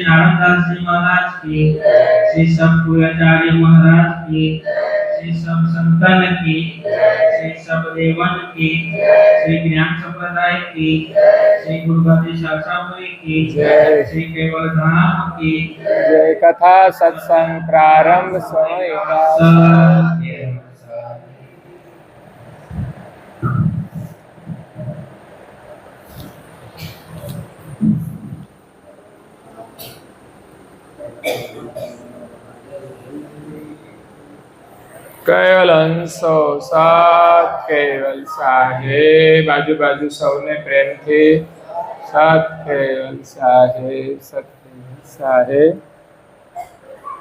नारायणदास जी महाराज की, श्री सब पूज्याचार्य महाराज की, श्री सब संतन की, श्री सब देवन की, श्री ज्ञान संप्रदाय की, श्री गुरुगादी शास्त्रावली की, श्री केवल धाम की जय। कथा सत्संग प्रारंभ समय का केवल अंशो सात केवल साहेब बाजू बाजू सौने प्रेम थी सात केवल साहेब सत्य साहेब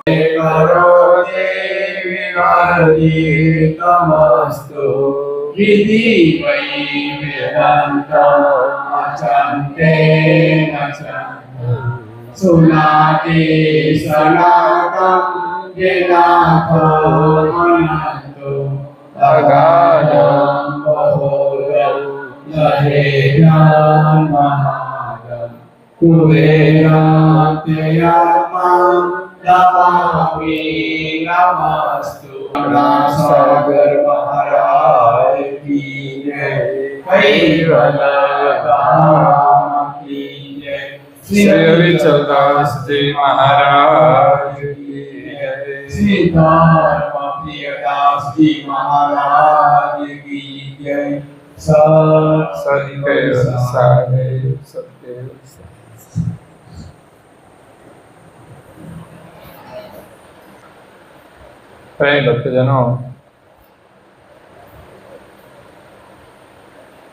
करो देवी वाली तमस्तु विधि वै वेदांतम अचंते सुनाते सनातम येनाथो अनंतो अगाधं बहोरं लहेयान् महागं कुबेरात्ययात्मां नमामि नमस्तु सागर महाराज की जय कैवल धाम की जय श्री हरिचंद्रदास जी महाराज की जय श्री प्रियदास जी महाराज की जय सत्य साहेब सत्य प्रेम भक्तजनों,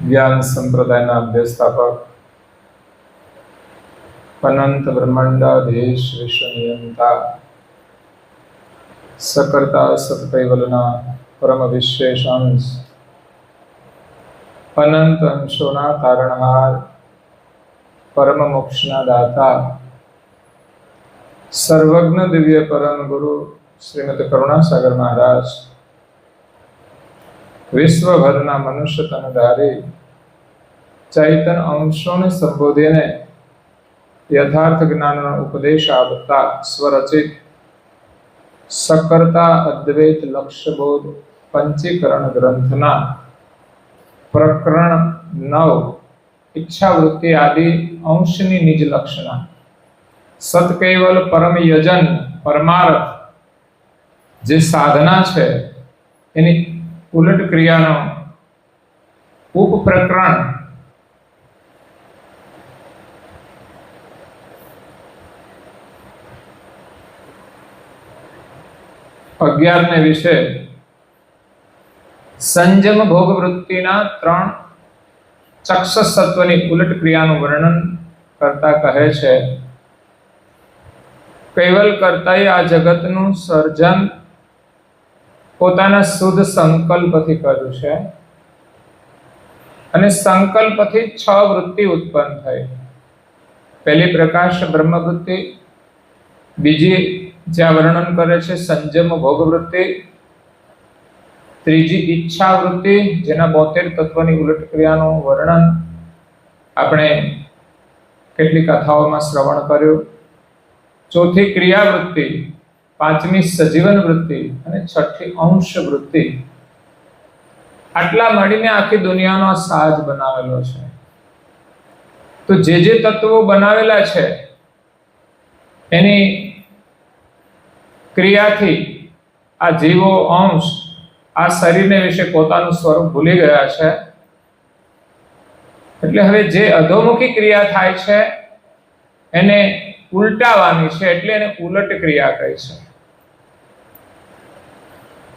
ज्ञान संप्रदायના અભ્યાસસ્થાપક અનંત બ્રહ્માંડાધીશ વિશ્વ નિયંતા सकर्ता सत्कैवलना परम विशेष अंश अनंत अंशोना तारणहार परम मोक्षना दाता सर्वज्ञ दिव्य परम गुरु श्रीमद करुणासागर महाराज विश्वभરના મનુષ્ય તનધારી ચૈતન અંશોને સંબોધીને યથાર્થ જ્ઞાનનો ઉપદેશ આપતા સ્વરચિત सकर्ता अद्वैत लक्ष्यबोध पंचीकरण ग्रंथना प्रकरण 9 इच्छावृत्ति आदि अंशनी निज लक्षणा सत्कैवल परम यजन परमार्थ जे साधना छे एनी उलट क्रियानो उपप्रकरण अज्ञान विषय संयम भोग वृत्तिना 3 चक्षुष सत्वनी उलट क्रियाનું વર્ણન કરતા કહે છે કૈવલ કર્તાએ આ જગતનું સર્જન પોતાના શુદ્ધ સંકલ્પથી કર્યું છે અને સંકલ્પથી 6 વૃત્તિ ઉત્પન્ન થઈ। પહેલી પ્રકાશ બ્રહ્મ વૃત્તિ, બીજી જ્યાં વર્ણન કરે છે સંયમ ભોગ વૃત્તિ, ત્રીજી ઈચ્છા વૃત્તિ જેના 72 તત્વની ઉલટ ક્રિયાનું વર્ણન આપણે કેટલી કથાઓમાં શ્રવણ કર્યું, ચોથી ક્રિયા વૃત્તિ, પાંચમી સજીવન વૃત્તિ અને છઠ્ઠી અંશ વૃત્તિ। આટલા મળીને આખી દુનિયાનો આ સાજ બનાવેલો છે। તો જે તત્વો બનાવેલા છે એની ક્રિયાથી આ જીવો અંશ આ શરીરને વિશે પોતાનું સ્વરૂપ ભૂલી ગયા છે। એટલે હવે જે અધોમુખી ક્રિયા થાય છે એને ઉલટાવાની છે, એટલે એને ઉલટ ક્રિયા કહે છે।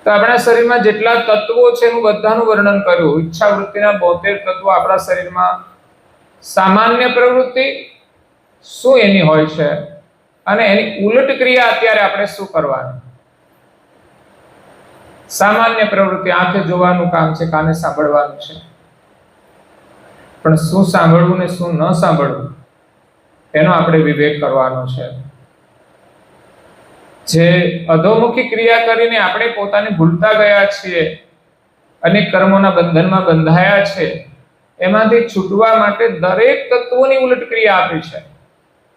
તો આપણા શરીરમાં જેટલા તત્વો છે એનું બધાનું વર્ણન કર્યું। ઈચ્છા વૃત્તિના 72 તત્વો આપણા શરીરમાં સામાન્ય પ્રવૃત્તિ શું એની હોય છે અને એની ઉલટ ક્રિયા અત્યારે આપણે શું કરવાનું। સામાન્ય પ્રવૃત્તિ આંખે જોવાનું કામ છે, કાને સાંભળવાનું છે, પણ શું સાંભળવું ને શું ન સાંભળવું એનો આપણે વિવેક કરવાનો છે। જે અધોમુખી ક્રિયા કરીને આપણે પોતાને ભૂલતા ગયા છીએ અને કર્મોના બંધનમાં બંધાયા છે, એમાંથી છૂટવા માટે દરેક તત્વોની ઉલટ ક્રિયા આપી છે।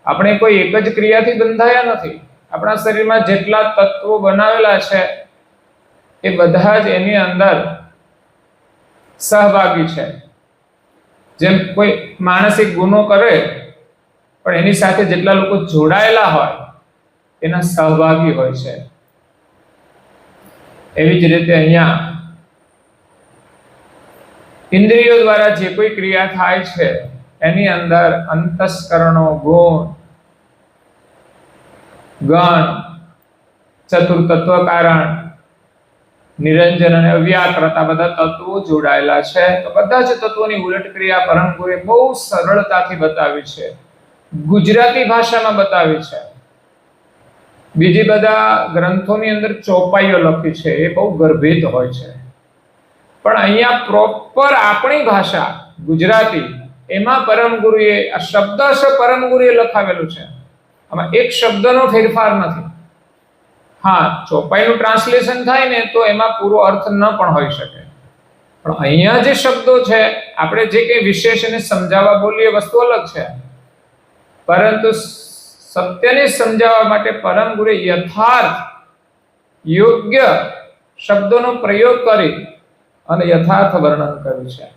આપણે કોઈ એક જ ક્રિયાથી બંધાયા નથી. આપણા શરીરમાં જેટલા તત્વો બનાવેલા છે એ બધા જ એની અંદર સહભાગી છે. જેમ કોઈ માણસ એક ગુનો કરે પણ એની સાથે જેટલા લોકો જોડાયેલા હોય એના સહભાગી હોય છે. એવી જ રીતે અહીંયા ઇન્દ્રિયો દ્વારા જે કોઈ ક્રિયા થાય છે એની અંદર અંતસ્કરણો, ગુણ, ગણ, ચતુર્તત્વ કારણ, નિરંજન અને અવ્યાકૃત આ બધા તત્વો જોડાયેલા છે. તો બધા જ તત્વોની ઉલટ ક્રિયા પરમ ગુરુએ બહુ સરળતાથી બતાવી છે, ગુજરાતી ભાષામાં બતાવી છે. બીજી બધા ગ્રંથોની અંદર ચોપાઈઓ લખી છે, એ બહુ ગર્ભિત હોય છે. પણ અહીંયા પ્રોપર આપણી ભાષા ગુજરાતી એમાં પરમ ગુરુએ આ શબ્દશ પરમ ગુરુએ લખાવેલું છે. આમાં એક શબ્દનો ફેરફાર નથી. હા, ચોપાઈનું ટ્રાન્સલેશન થાય ને તો એમાં પૂરો અર્થ ન પણ હોઈ શકે, પણ અહીંયા જે શબ્દો છે આપણે જે કંઈ વિશેષ એને સમજાવવા બોલીએ વસ્તુ અલગ છે, પરંતુ સત્યને સમજાવવા માટે પરમ ગુરુએ યથાર્થ યોગ્ય શબ્દોનો પ્રયોગ કરી અને યથાર્થ વર્ણન કર્યું છે.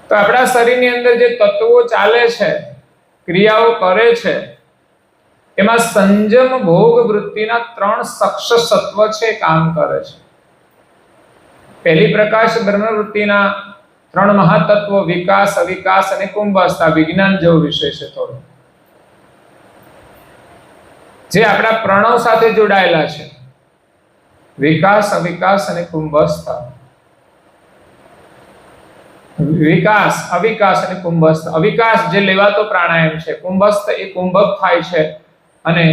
તો આપણા શરીરની અંદર જે તત્વો ચાલે છે, ક્રિયાઓ કરે છે, એમાં સંજમ ભોગ વૃત્તિના 3 સક્ષ સત્વ છે, કામ કરે છે. પહેલી પ્રકાશ બ્રહ્મ વૃત્તિના 3 મહાતત્વો વિકાસ, અવિકાસ અને કુંભસ્થ. આ વિજ્ઞાન જેવો વિષય છે થોડો, જે આપણા પ્રણવ સાથે જોડાયેલા છે. વિકાસ, અવિકાસ અને કુંભસ્થ. વિકાસ, અવિકાસ અને કુંભસ્થ. અવિકાસ જે લેવાતો પ્રાણાયામ છે, કુંભસ્થ એ કુંભક થાય છે, અને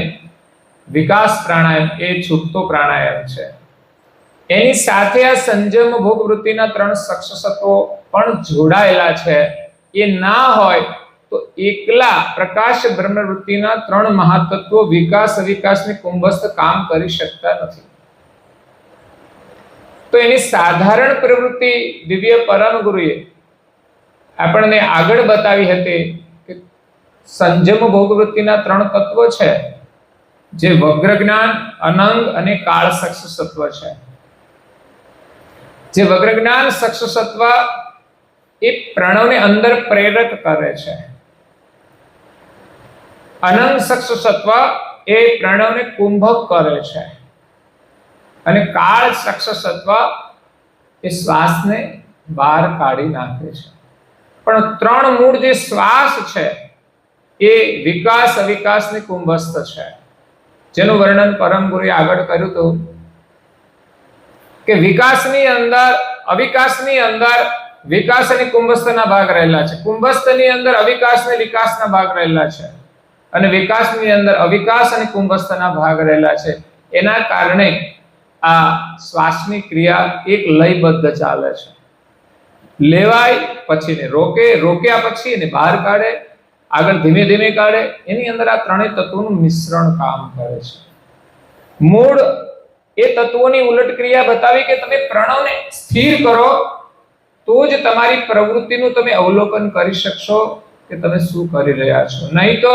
વિકાસ પ્રાણાયામ એ છૂટતો પ્રાણાયામ છે. એની સાથે આ સંજમ ભોગ વૃત્તિના 3 સક્ષસત્વો પણ જોડાયેલા છે. એ ના હોય તો એકલા પ્રકાશ બ્રહ્મ વૃત્તિના 3 મહાતત્વો વિકાસ, અવિકાસ અને કુંભસ્થ કામ કરી શકતા નથી. તો એની સાધારણ પ્રવૃત્તિ દિવ્ય પરમ ગુરુએ આપણને આગળ બતાવી હતી કે સંજમ ભોગ વૃત્તિના 3 તત્વો છે, જે વગ્ર જ્ઞાન, અનંગ અને કાળ સક્ષ સત્વ છે. જે વગ્ર જ્ઞાન સક્ષ સત્વ એ પ્રણવને અંદર પ્રેરક કરે છે. અનંગ સક્ષ સત્વ એ પ્રણવને કુંભક કરે છે, અને કાળ સક્ષ સત્વ એ શ્વાસને બહાર કાઢી નાખે છે. પણ 3 મૂળ જે શ્વાસ છે એ વિકાસ, અવિકાસ ને કુંભસ્થ છે, જેનું વર્ણન પરમ ગુરુએ આગળ કર્યું હતું કે વિકાસની અંદર, અવિકાસની અંદર વિકાસ અને કુંભસ્થના ભાગ રહેલા છે, કુંભસ્થની અંદર અવિકાસ અને વિકાસના ભાગ રહેલા છે, અને વિકાસની અંદર અવિકાસ અને કુંભસ્થના ભાગ રહેલા છે. એના કારણે આ શ્વાસની ક્રિયા એક લયબદ્ધ ચાલે છે. લેવાય પછી ને રોકે, રોક્યા પછી એને બહાર કાઢે, આગળ ધીમે ધીમે કાઢે. એની અંદર આ 3 તત્વોનું મિશ્રણ કામ કરે છે. મૂળ એ તત્વોની ઉલટ ક્રિયા બતાવી કે તમે પ્રણવને સ્થિર કરો તો જ તમારી પ્રવૃત્તિનું તમે અવલોકન કરી શકશો કે તમે શું કરી રહ્યા છો. નહીં તો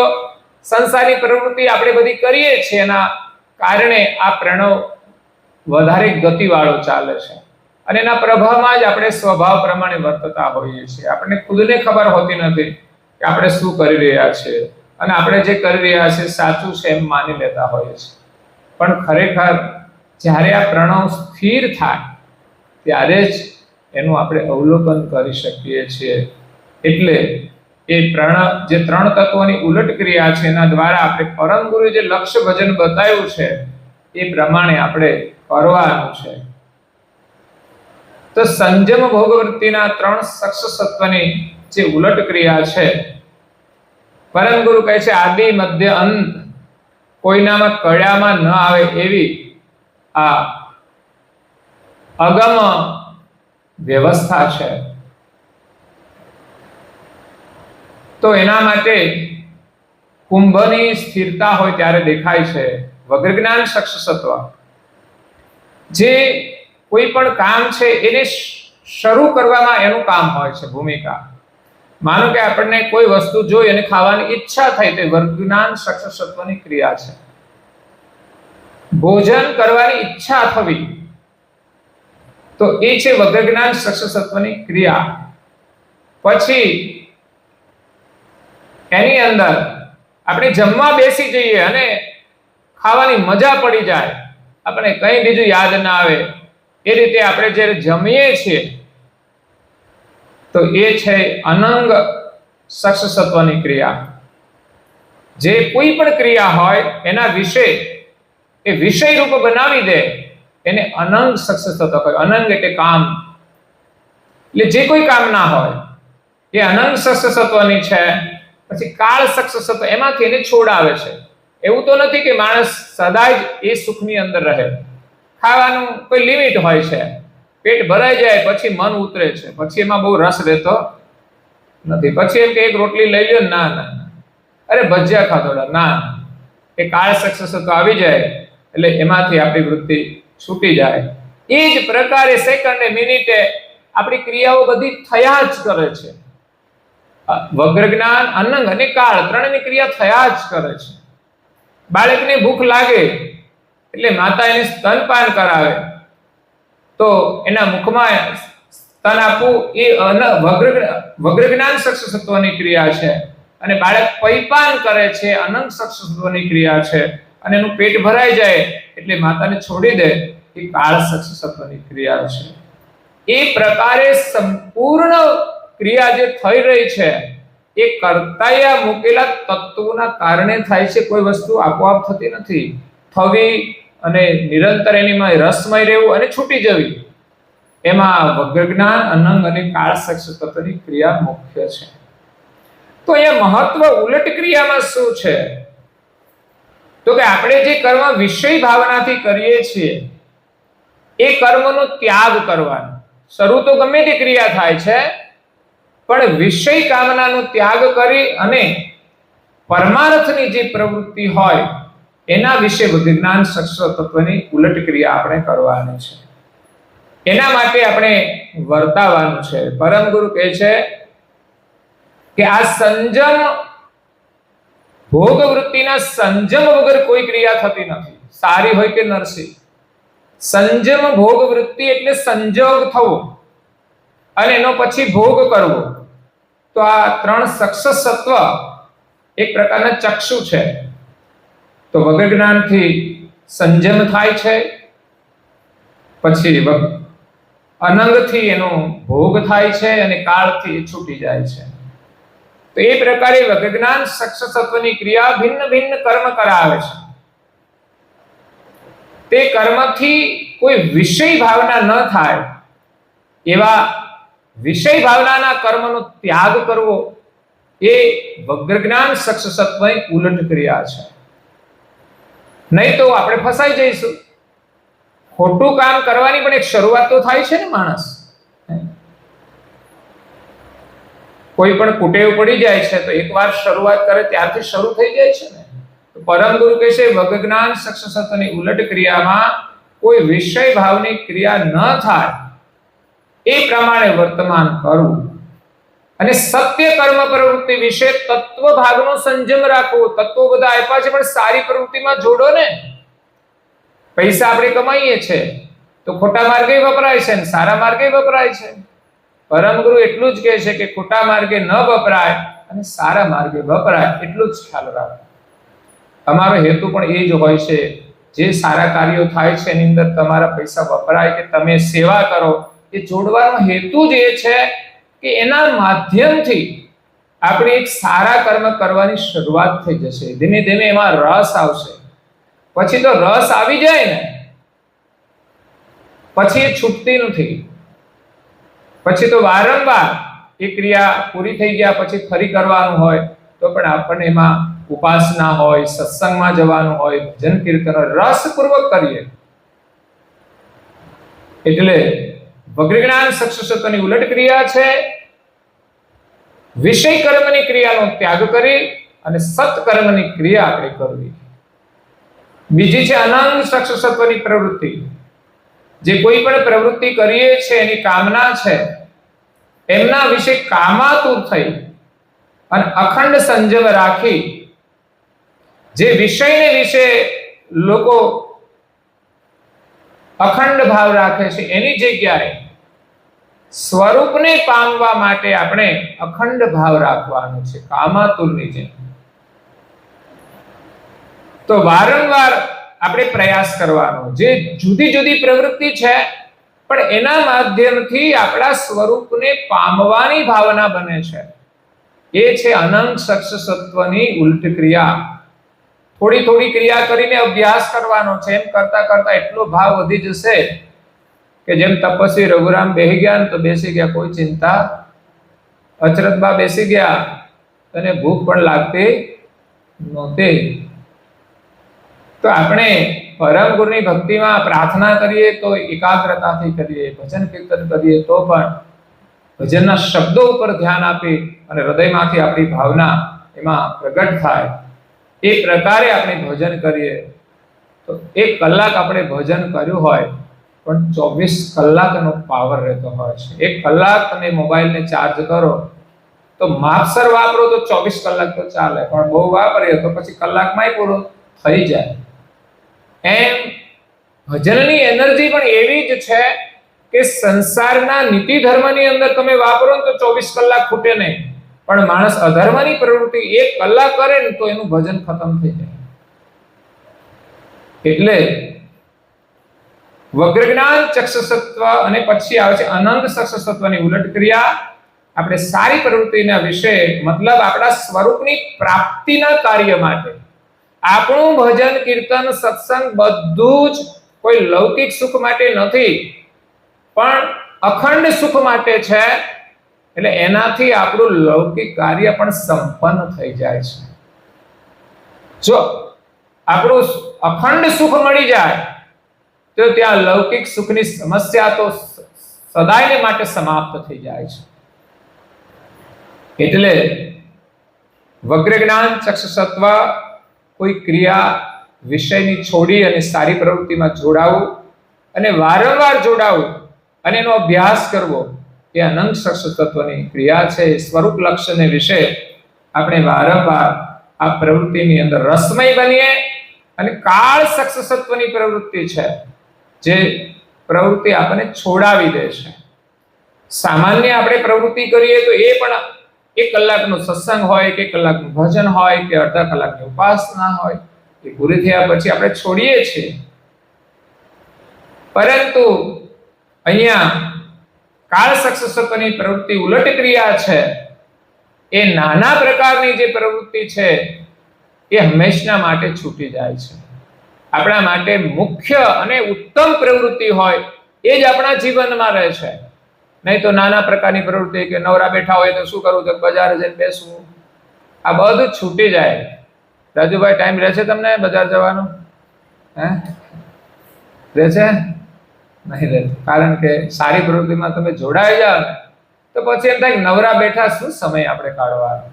સંસારી પ્રવૃત્તિ આપણે બધી કરીએ છીએ, એના કારણે આ પ્રણવ વધારે ગતિવાળો ચાલે છે, અને એના પ્રભાવમાં જ આપણે સ્વભાવ પ્રમાણે વર્તતા હોઈએ છીએ. આપણને ખુદને ખબર હોતી નથી કે આપણે શું કરી રહ્યા છીએ, અને આપણે જે કરી રહ્યા છીએ સાચું છે એમ માની લેતા હોઈએ છીએ. પણ ખરેખર જ્યારે આ પ્રણવ સ્થિર થાય ત્યારે જ એનું આપણે અવલોકન કરી શકીએ છીએ. એટલે એ પ્રણવ જે 3 તત્વોની ઉલટ ક્રિયા છે એના દ્વારા આપણે પરમ ગુરુએ જે લક્ષ્ય ભજન બતાવ્યું છે એ પ્રમાણે આપણે કરવાનું છે. તો સંજમ ભોગવૃત્તિના 3 સક્ષ સત્વની જે ઉલટ ક્રિયા છે, પરમ ગુરુ કહે છે આદિ, મધ્ય, અંત કોઈનામાં કળામાં ન આવે એવી આ અગમ વ્યવસ્થા છે. તો એના માટે કુંભની સ્થિરતા હોય ત્યારે દેખાય છે વગ્ર જ્ઞાન સક્ષ સત્વ. જે કોઈ પણ કામ છે એને શરૂ કરવામાં એનું કામ હોય છે, ભૂમિકા. માનો કે આપણને કોઈ વસ્તુ જોઈ અને ખાવાની ઈચ્છા થઈ, તે વર્ગજ્ઞાન સત્વની ક્રિયા છે. ભોજન કરવાની ઈચ્છા થવી તો એ છે વર્ગજ્ઞાન સત્વની ક્રિયા. પછી એની અંદર આપણે જમવા બેસી જઈએ અને ખાવાની મજા પડી જાય, આપણે કંઈ બીજું યાદ ના આવે, એ રીતે આપણે જ્યારે જમીએ છીએ તો એ છે અનંગ સત્વની ક્રિયા. જે કોઈ પણ ક્રિયા હોય એના વિશે એ વિષય રૂપ બનાવી દે એને અનંગ સત્વ કહે. અનંગ એટલે કામ, એટલે જે કોઈ કામના હોય એ અનંગ સત્વની છે. પછી કાળ સત્વ, એમાંથી એને છોડાવે છે. એવું તો નથી કે માણસ સદાય જ એ સુખની અંદર રહે. ખાવાનું કોઈ લિમિટ હોય છે, પેટ ભરાઈ જાય પછી મન ઉતરે છે, પછી એમાં બહુ રસ રહેતો નથી. પછી એમ કે એક રોટલી લઈ લ્યો, ના ના, અરે ભજીયા ખાધોડા, ના. એ કાળ સત્વ આવી જાય એટલે એમાંથી આપણી વૃત્તિ છૂટી જાય. એ જ પ્રકારે સેકન્ડે મિનિટે આપણી ક્રિયાઓ બધી થયા જ કરે છે. વગ્રજ્ઞાન, અનંગ અને કાળ ત્રણેયની ક્રિયા થયા જ કરે છે. બાળકને ભૂખ લાગે એટલે માતા એને સ્તનપાન કરાવે તો એના મુખમાં સ્તન આપવું એ વગ્રજ્ઞાન સત્વની ક્રિયા છે. અને બાળક પૈપાન કરે છે, અનંગ સત્વની ક્રિયા છે. અને એનું પેટ ભરાઈ જાય એટલે માતાને છોડી દે, એ કાળ સત્વની ક્રિયા છે. એ પ્રકારે સંપૂર્ણ ક્રિયા જે થઈ રહી છે એ કર્તાએ મૂકેલા તત્વોના કારણે થાય છે. કોઈ વસ્તુ આપોઆપ થતી નથી. થવી અને નિરંતર એનીમાં રસમય રહેવું અને છૂટી જવી, એમાં વગ્રજ્ઞાન, અનંગ અને કાળ સત્વની ક્રિયા મુખ્ય છે. તો અહીંયા મહત્વ ઉલટ ક્રિયામાં શું છે? તો કે આપણે જે કર્મ વિષય ભાવનાથી કરીએ છીએ એ કર્મનો ત્યાગ કરવાનો. શરૂ તો ગમે તે ક્રિયા થાય છે, પણ વિષય કામનાનો ત્યાગ કરી અને પરમાર્થની જે પ્રવૃત્તિ હોય એના વિશે વિજ્ઞાન તત્વની ઉલટ ક્રિયા આપણે કરવાની છે. એના માટે આપણે વર્તાવાનું છે. પરમ ગુરુ કહે છે કે આ સંજમ ભોગ વૃત્તિના સંજમ વગર કોઈ ક્રિયા થતી નથી, સારી હોય કે નરસી. સંજમ ભોગ વૃત્તિ એટલે સંજોગ થવો અને એનો પછી ભોગ કરવો. તો આ ત્રણ સત્વ એક પ્રકારના ચક્ષુ છે. તો વગ્રજ્ઞાનથી સંજમ થાય છે, પછી અનંગથી એનો ભોગ થાય છે અને કાળથી છૂટી જાય છે. તો એ પ્રકારે વગ્રજ્ઞાન સત્વની ક્રિયા ભિન્ન ભિન્ન કર્મ કરાવે છે. તે કર્મથી કોઈ વિષય ભાવના ન થાય એવા વિષય ભાવનાના કર્મનો ત્યાગ કરવો એ વગ્રજ્ઞાન સત્વની ઉલટ ક્રિયા છે. નહીં તો આપણે ફસાઈ જઈશું. ખોટું કામ કરવાની પણ એક શરૂઆત તો થાય છે ને. માણસ કોઈ પણ કુટેવ પડી જાય છે તો એકવાર શરૂઆત કરે ત્યારથી શરૂ થઈ જાય છે ને. તો પરમ ગુરુ કહે છે વગ્રજ્ઞાન સત્વની ઉલટ ક્રિયામાં કોઈ વિષય ભાવની ક્રિયા ન થાય એ પ્રમાણે વર્તમાન કરવું અને સત્ય કર્મ પ્રવૃત્તિ વિશે તત્વ ભાગનો સંજમ રાખવો. તત્વો બધા આપ્યા છે પણ સારી પ્રવૃત્તિમાં જોડો ને. પૈસા આપણે કમાઈએ છે તો ખોટા માર્ગે વપરાય છે ને સારા માર્ગે વપરાય છે. પરમ ગુરુ એટલું જ કહે છે કે ખોટા માર્ગે ન વપરાય અને સારા માર્ગે વપરાય એટલું જ ખ્યાલ રાખો. તમારો હેતુ પણ એ જ હોય છે. જે સારા કાર્યો થાય છે એની અંદર તમારા પૈસા વપરાય કે તમે સેવા કરો, એ જોડવાનો હેતુ જ એ છે કે એના માધ્યમથી આપણે એક સારા કર્મ કરવાની શરૂઆત થઈ જશે. ધીમે ધીમે એમાં રસ આવશે. પછી તો રસ આવી જાય ને પછી એ છૂટતી નથી. પછી તો વારંવાર એ ક્રિયા પૂરી થઈ ગયા પછી ફરી કરવાનું હોય તો પણ આપણને એમાં ઉપાસના હોય, સત્સંગમાં જવાનું હોય, ભજન કીર્તન રસપૂર્વક કરીએ. એટલે વગ્રજ્ઞાન સત્વની ઉલટ ક્રિયા છે વિષય કર્મની ક્રિયાનો ત્યાગ કરી અને સત્કર્મની ક્રિયા આપણે કરવી. બીજી છે અનંગ સત્વની પ્રવૃત્તિ. જે કોઈ પણ પ્રવૃત્તિ કરીએ છે એની કામના છે એમના વિશે કામાતુર થઈ અને અખંડ સંજમ રાખી જે વિષયને વિશે લોકો અખંડ ભાવ રાખે છે એની જગ્યાએ સ્વરૂપને પામવા માટે આપણે અખંડ ભાવ રાખવાનો છે, કામાતુરની જેમ. તો વારંવાર આપણે પ્રયાસ કરવાનો. જે જુદી જુદી પ્રવૃત્તિ છે પણ એના માધ્યમથી આપણા સ્વરૂપને પામવાની ભાવના બને છે. એ છે અનંત સત્વની ઉલટ ક્રિયા. થોડી થોડી ક્રિયા કરીને અભ્યાસ કરવાનો છે. એમ કરતા કરતા એટલો ભાવ વધી જશે કે જેમ તપસ્વી રઘુરામ બેસી ગયા ને તો બેસી ગયા, કોઈ ચિંતા. અચરતબા બેસી ગયા, અને ભૂખ પણ લાગતી નહોતી. તો આપણે પરમ ગુરુની ભક્તિમાં પ્રાર્થના કરીએ તો એકાગ્રતાથી કરીએ, ભજન કીર્તન કરીએ તો પણ ભજનના શબ્દો ઉપર ધ્યાન આપી અને હૃદયમાંથી આપણી ભાવના એમાં પ્રગટ થાય એ પ્રકારે આપણે ભજન કરીએ તો 1 કલાક આપણે ભજન કર્યું હોય પણ 24 કલાકનો પાવર રહેતો હોય છે. 1 કલાક તમે મોબાઈલને ચાર્જ કરો તો માપસર વાપરો તો 24 કલાક તો ચાલે, પણ બહુ વાપરીએ તો પછી કલાકમાંય પૂરું થઈ જાય. એમ ભજનની એનર્જી પણ એવી જ છે કે સંસારના નીતિ ધર્મની અંદર તમે વાપરો ને તો 24 કલાક ખૂટે નહીં, પણ માણસ અધર્મની પ્રવૃત્તિ 1 કલાક કરે ને તો એનું ભજન ખતમ થઈ જાય. એટલે વગ્રજ્ઞાન ચક્ષુસત્વ અને પછી આવે છે અનંત ચક્ષુસત્વની ઉલટ ક્રિયા. આપણે સારી પ્રવૃત્તિના વિશે મતલબ આપણા સ્વરૂપની પ્રાપ્તિના કાર્ય માટે આપણું ભજન કીર્તન સત્સંગ બધું જ કોઈ લૌકિક સુખ માટે નથી પણ અખંડ સુખ માટે છે. એટલે એનાથી આપણું લૌકિક કાર્ય પણ સંપન્ન થઈ જાય છે. જો આપણું અખંડ સુખ મળી જાય તો ત્યાં લૌકિક સુખની સમસ્યા તો સદાયને માટે સમાપ્ત થઈ જાય છે. એટલે વગ્રજ્ઞાન ચક્ષુસત્વ કોઈ ક્રિયા વિષયની છોડી અને સારી પ્રવૃત્તિમાં જોડાવું અને વારંવાર જોડાવું અને એનો અભ્યાસ કરવો એ અનંત ચક્ષુસત્વની ક્રિયા છે. સ્વરૂપ લક્ષ્યને વિશે આપણે વારંવાર આ પ્રવૃત્તિની અંદર રસમય બનીએ અને કાળ ચક્ષુસત્વની પ્રવૃત્તિ છે જે પ્રવૃત્તિ આપણને છોડાવી દે છે. સામાન્ય આપણે પ્રવૃત્તિ કરીએ તો એ પણ 1 કલાકનો સત્સંગ હોય કે 1 કલાકનું ભજન હોય કે અડધા કલાકની ઉપાસના હોય એ પૂરી થયા પછી આપણે છોડીએ છીએ. પરંતુ અહીંયા કાળ ચક્ષુસત્વની પ્રવૃત્તિ ઉલટ ક્રિયા છે. એ નાના પ્રકારની જે પ્રવૃત્તિ છે એ હંમેશા માટે છૂટી જાય છે. આપણા માટે મુખ્ય અને ઉત્તમ પ્રવૃત્તિ હોય એ જ આપણા જીવનમાં રહે છે. નહીં તો નાના પ્રકારની પ્રવૃત્તિ કે નવરા બેઠા હોય તો શું કરવું, તો બજાર જઈને બેસવું, આ બધું છૂટી જાય. રાજુભાઈ, ટાઈમ રહે છે તમને બજાર જવાનો? હે, રહે છે? નહીં રહે. કારણ કે સારી પ્રવૃત્તિમાં તમે જોડાઈ જાઓ ને તો પછી એમ થાય નવરા બેઠા શું સમય આપણે કાઢવાનો.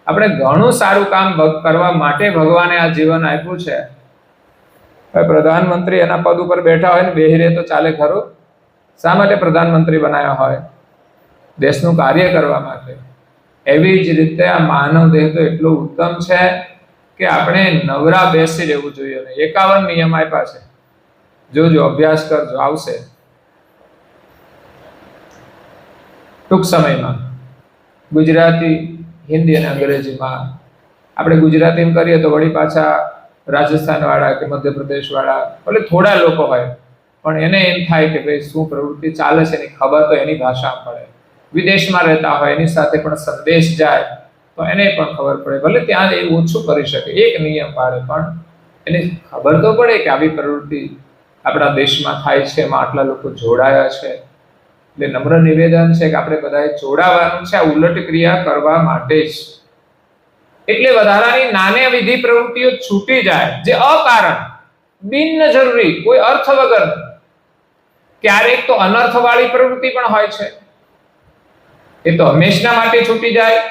આપણે ઘણું સારું કામ કરવા માટે ભગવાને આ જીવન આપ્યું છે. પ્રધાનમંત્રી એના પદ ઉપર બેઠા હોય ને બેહી રહે તો ચાલે ખરું? શા માટે પ્રધાનમંત્રી બનાવ્યા હોય? દેશનું કાર્ય કરવા માટે. એવી જ રીતે આ માનવ દેહ તો એટલો ઉત્તમ છે કે આપણે નવરા બેસી રહેવું જોઈએ. 51 નિયમ આપ્યા છે, જોજો, અભ્યાસ કરજો, આવશે ટૂંક સમયમાં. ગુજરાતી, હિન્દી અને અંગ્રેજીમાં. આપણે ગુજરાતીમાં કરીએ તો વળી પાછા રાજસ્થાન વાળા કે મધ્યપ્રદેશ વાળા ભલે થોડા લોકો હોય પણ એને એમ થાય કે ભાઈ શું પ્રવૃત્તિ ચાલે છે એની ખબર તો એની ભાષામાં પડે. વિદેશમાં રહેતા હોય એની સાથે પણ સંદેશ જાય તો એને પણ ખબર પડે. ભલે ત્યાં એ ઓછું કરી શકે, 1 નિયમ પાડે, પણ એને ખબર તો પડે કે આવી પ્રવૃત્તિ આપણા દેશમાં થાય છે, એમાં આટલા લોકો જોડાયા છે. એટલે નમ્ર નિવેદન છે કે આપણે બધાએ જોડાવાનું છે આ ઉલટ ક્રિયા કરવા માટે જ. એટલે વધારાની નાની વિધિ પ્રવૃત્તિઓ છૂટી જાય જે અકારણ, બિન જરૂરી, કોઈ અર્થ વગર. ક્યારેક તો અનર્થવાળી પ્રવૃત્તિ પણ હોય છે, એ તો હંમેશા માટે છૂટી જાય.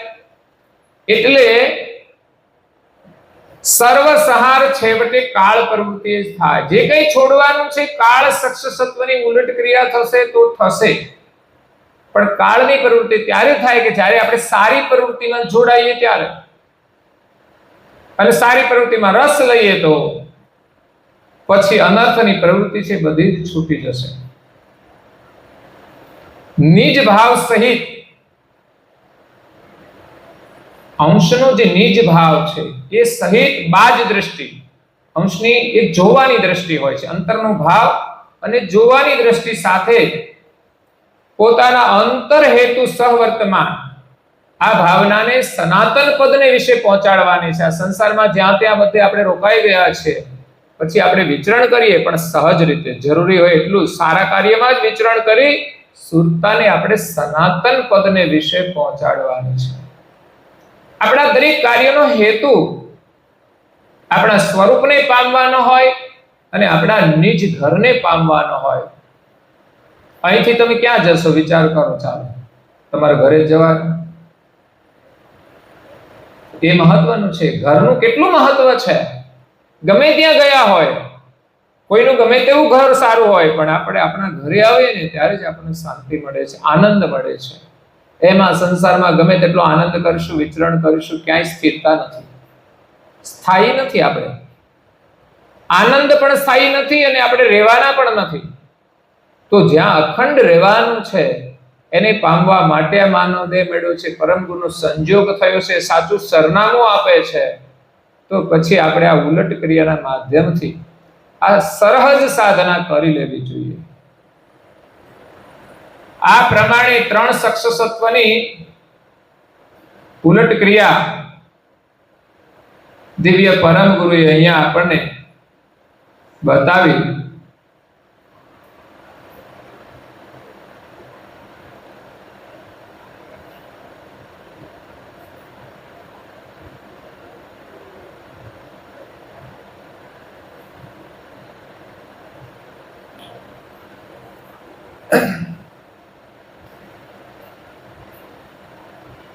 એટલે સર્વસહાર છેવટે કાળ પ્રવૃત્તિ જ થાય. જે કંઈ છોડવાનું છે કાળ ચક્ષુસત્વની ઉલટ ક્રિયા થશે તો થશે. પણ કાળની પ્રવૃત્તિ ત્યારે થાય કે જ્યારે આપણે સારી પ્રવૃત્તિમાં જોડાઈએ ત્યારે, અને સારી પ્રવૃત્તિમાં રસ લઈએ તો પછી અનર્થની પ્રવૃત્તિ છે બધી જ છૂટી જશે. નિજ ભાવ સહિત અંશનો જે નિજ ભાવ છે એ સહિત બાજ દ્રષ્ટિ, અંશની એ જોવાની દ્રષ્ટિ હોય છે, અંતરનો ભાવ અને જોવાની દ્રષ્ટિ સાથે પોતાના અંતર હેતુ સહવર્તમાન આ ભાવનાને સનાતન પદને વિશે પહોંચાડવાની છે. આ સંસારમાં જ્યાં ત્યાં બધે આપણે રોકાઈ ગયા છે, પછી આપણે વિચરણ કરીએ પણ સહજ રીતે, જરૂરી હોય એટલું સારા કાર્યમાં જ વિચરણ કરી સુરતાને આપણે સનાતન પદને વિશે પહોંચાડવાની છે. આપણા દરેક કાર્યનો હેતુ આપણા સ્વરૂપને પામવાનો હોય અને આપણા નિજ ઘરને પામવાનો હોય. અહીંથી તમે ક્યાં જશો વિચાર કરો, ચાલો તમારા ઘરે જવાનું, એ મહત્વનું છે. ઘરનું કેટલું મહત્વ છે. ગમે ત્યાં ગયા હોય, કોઈનું ગમે તેવું ઘર સારું હોય, પણ આપણે આપણા ઘરે આવીએ ને ત્યારે જ આપણને શાંતિ મળે છે, આનંદ મળે છે. એમાં સંસારમાં ગમે તેટલો આનંદ કરશું, વિચરણ કરીશું, ક્યાંય સ્થિરતા નથી, સ્થાયી નથી. આપણે આનંદ પણ સ્થાયી નથી અને આપણે રહેવાના પણ નથી. તો જ્યાં અખંડ રહેવાનું છે એને પામવા માટે આ માનવદેહ મળ્યો છે, પરમ ગુરુનો સંજોગ થયો છે, સાચું સરનામું આપે છે. તો પછી આપણે આ ઉલટ ક્રિયાના માધ્યમથી આ સહજ સાધના કરી લેવી જોઈએ. આ પ્રમાણે 3 સક્ષસત્વની ઉલટ ક્રિયા દિવ્ય પરમ ગુરુએ અહીંયા આપણને બતાવી.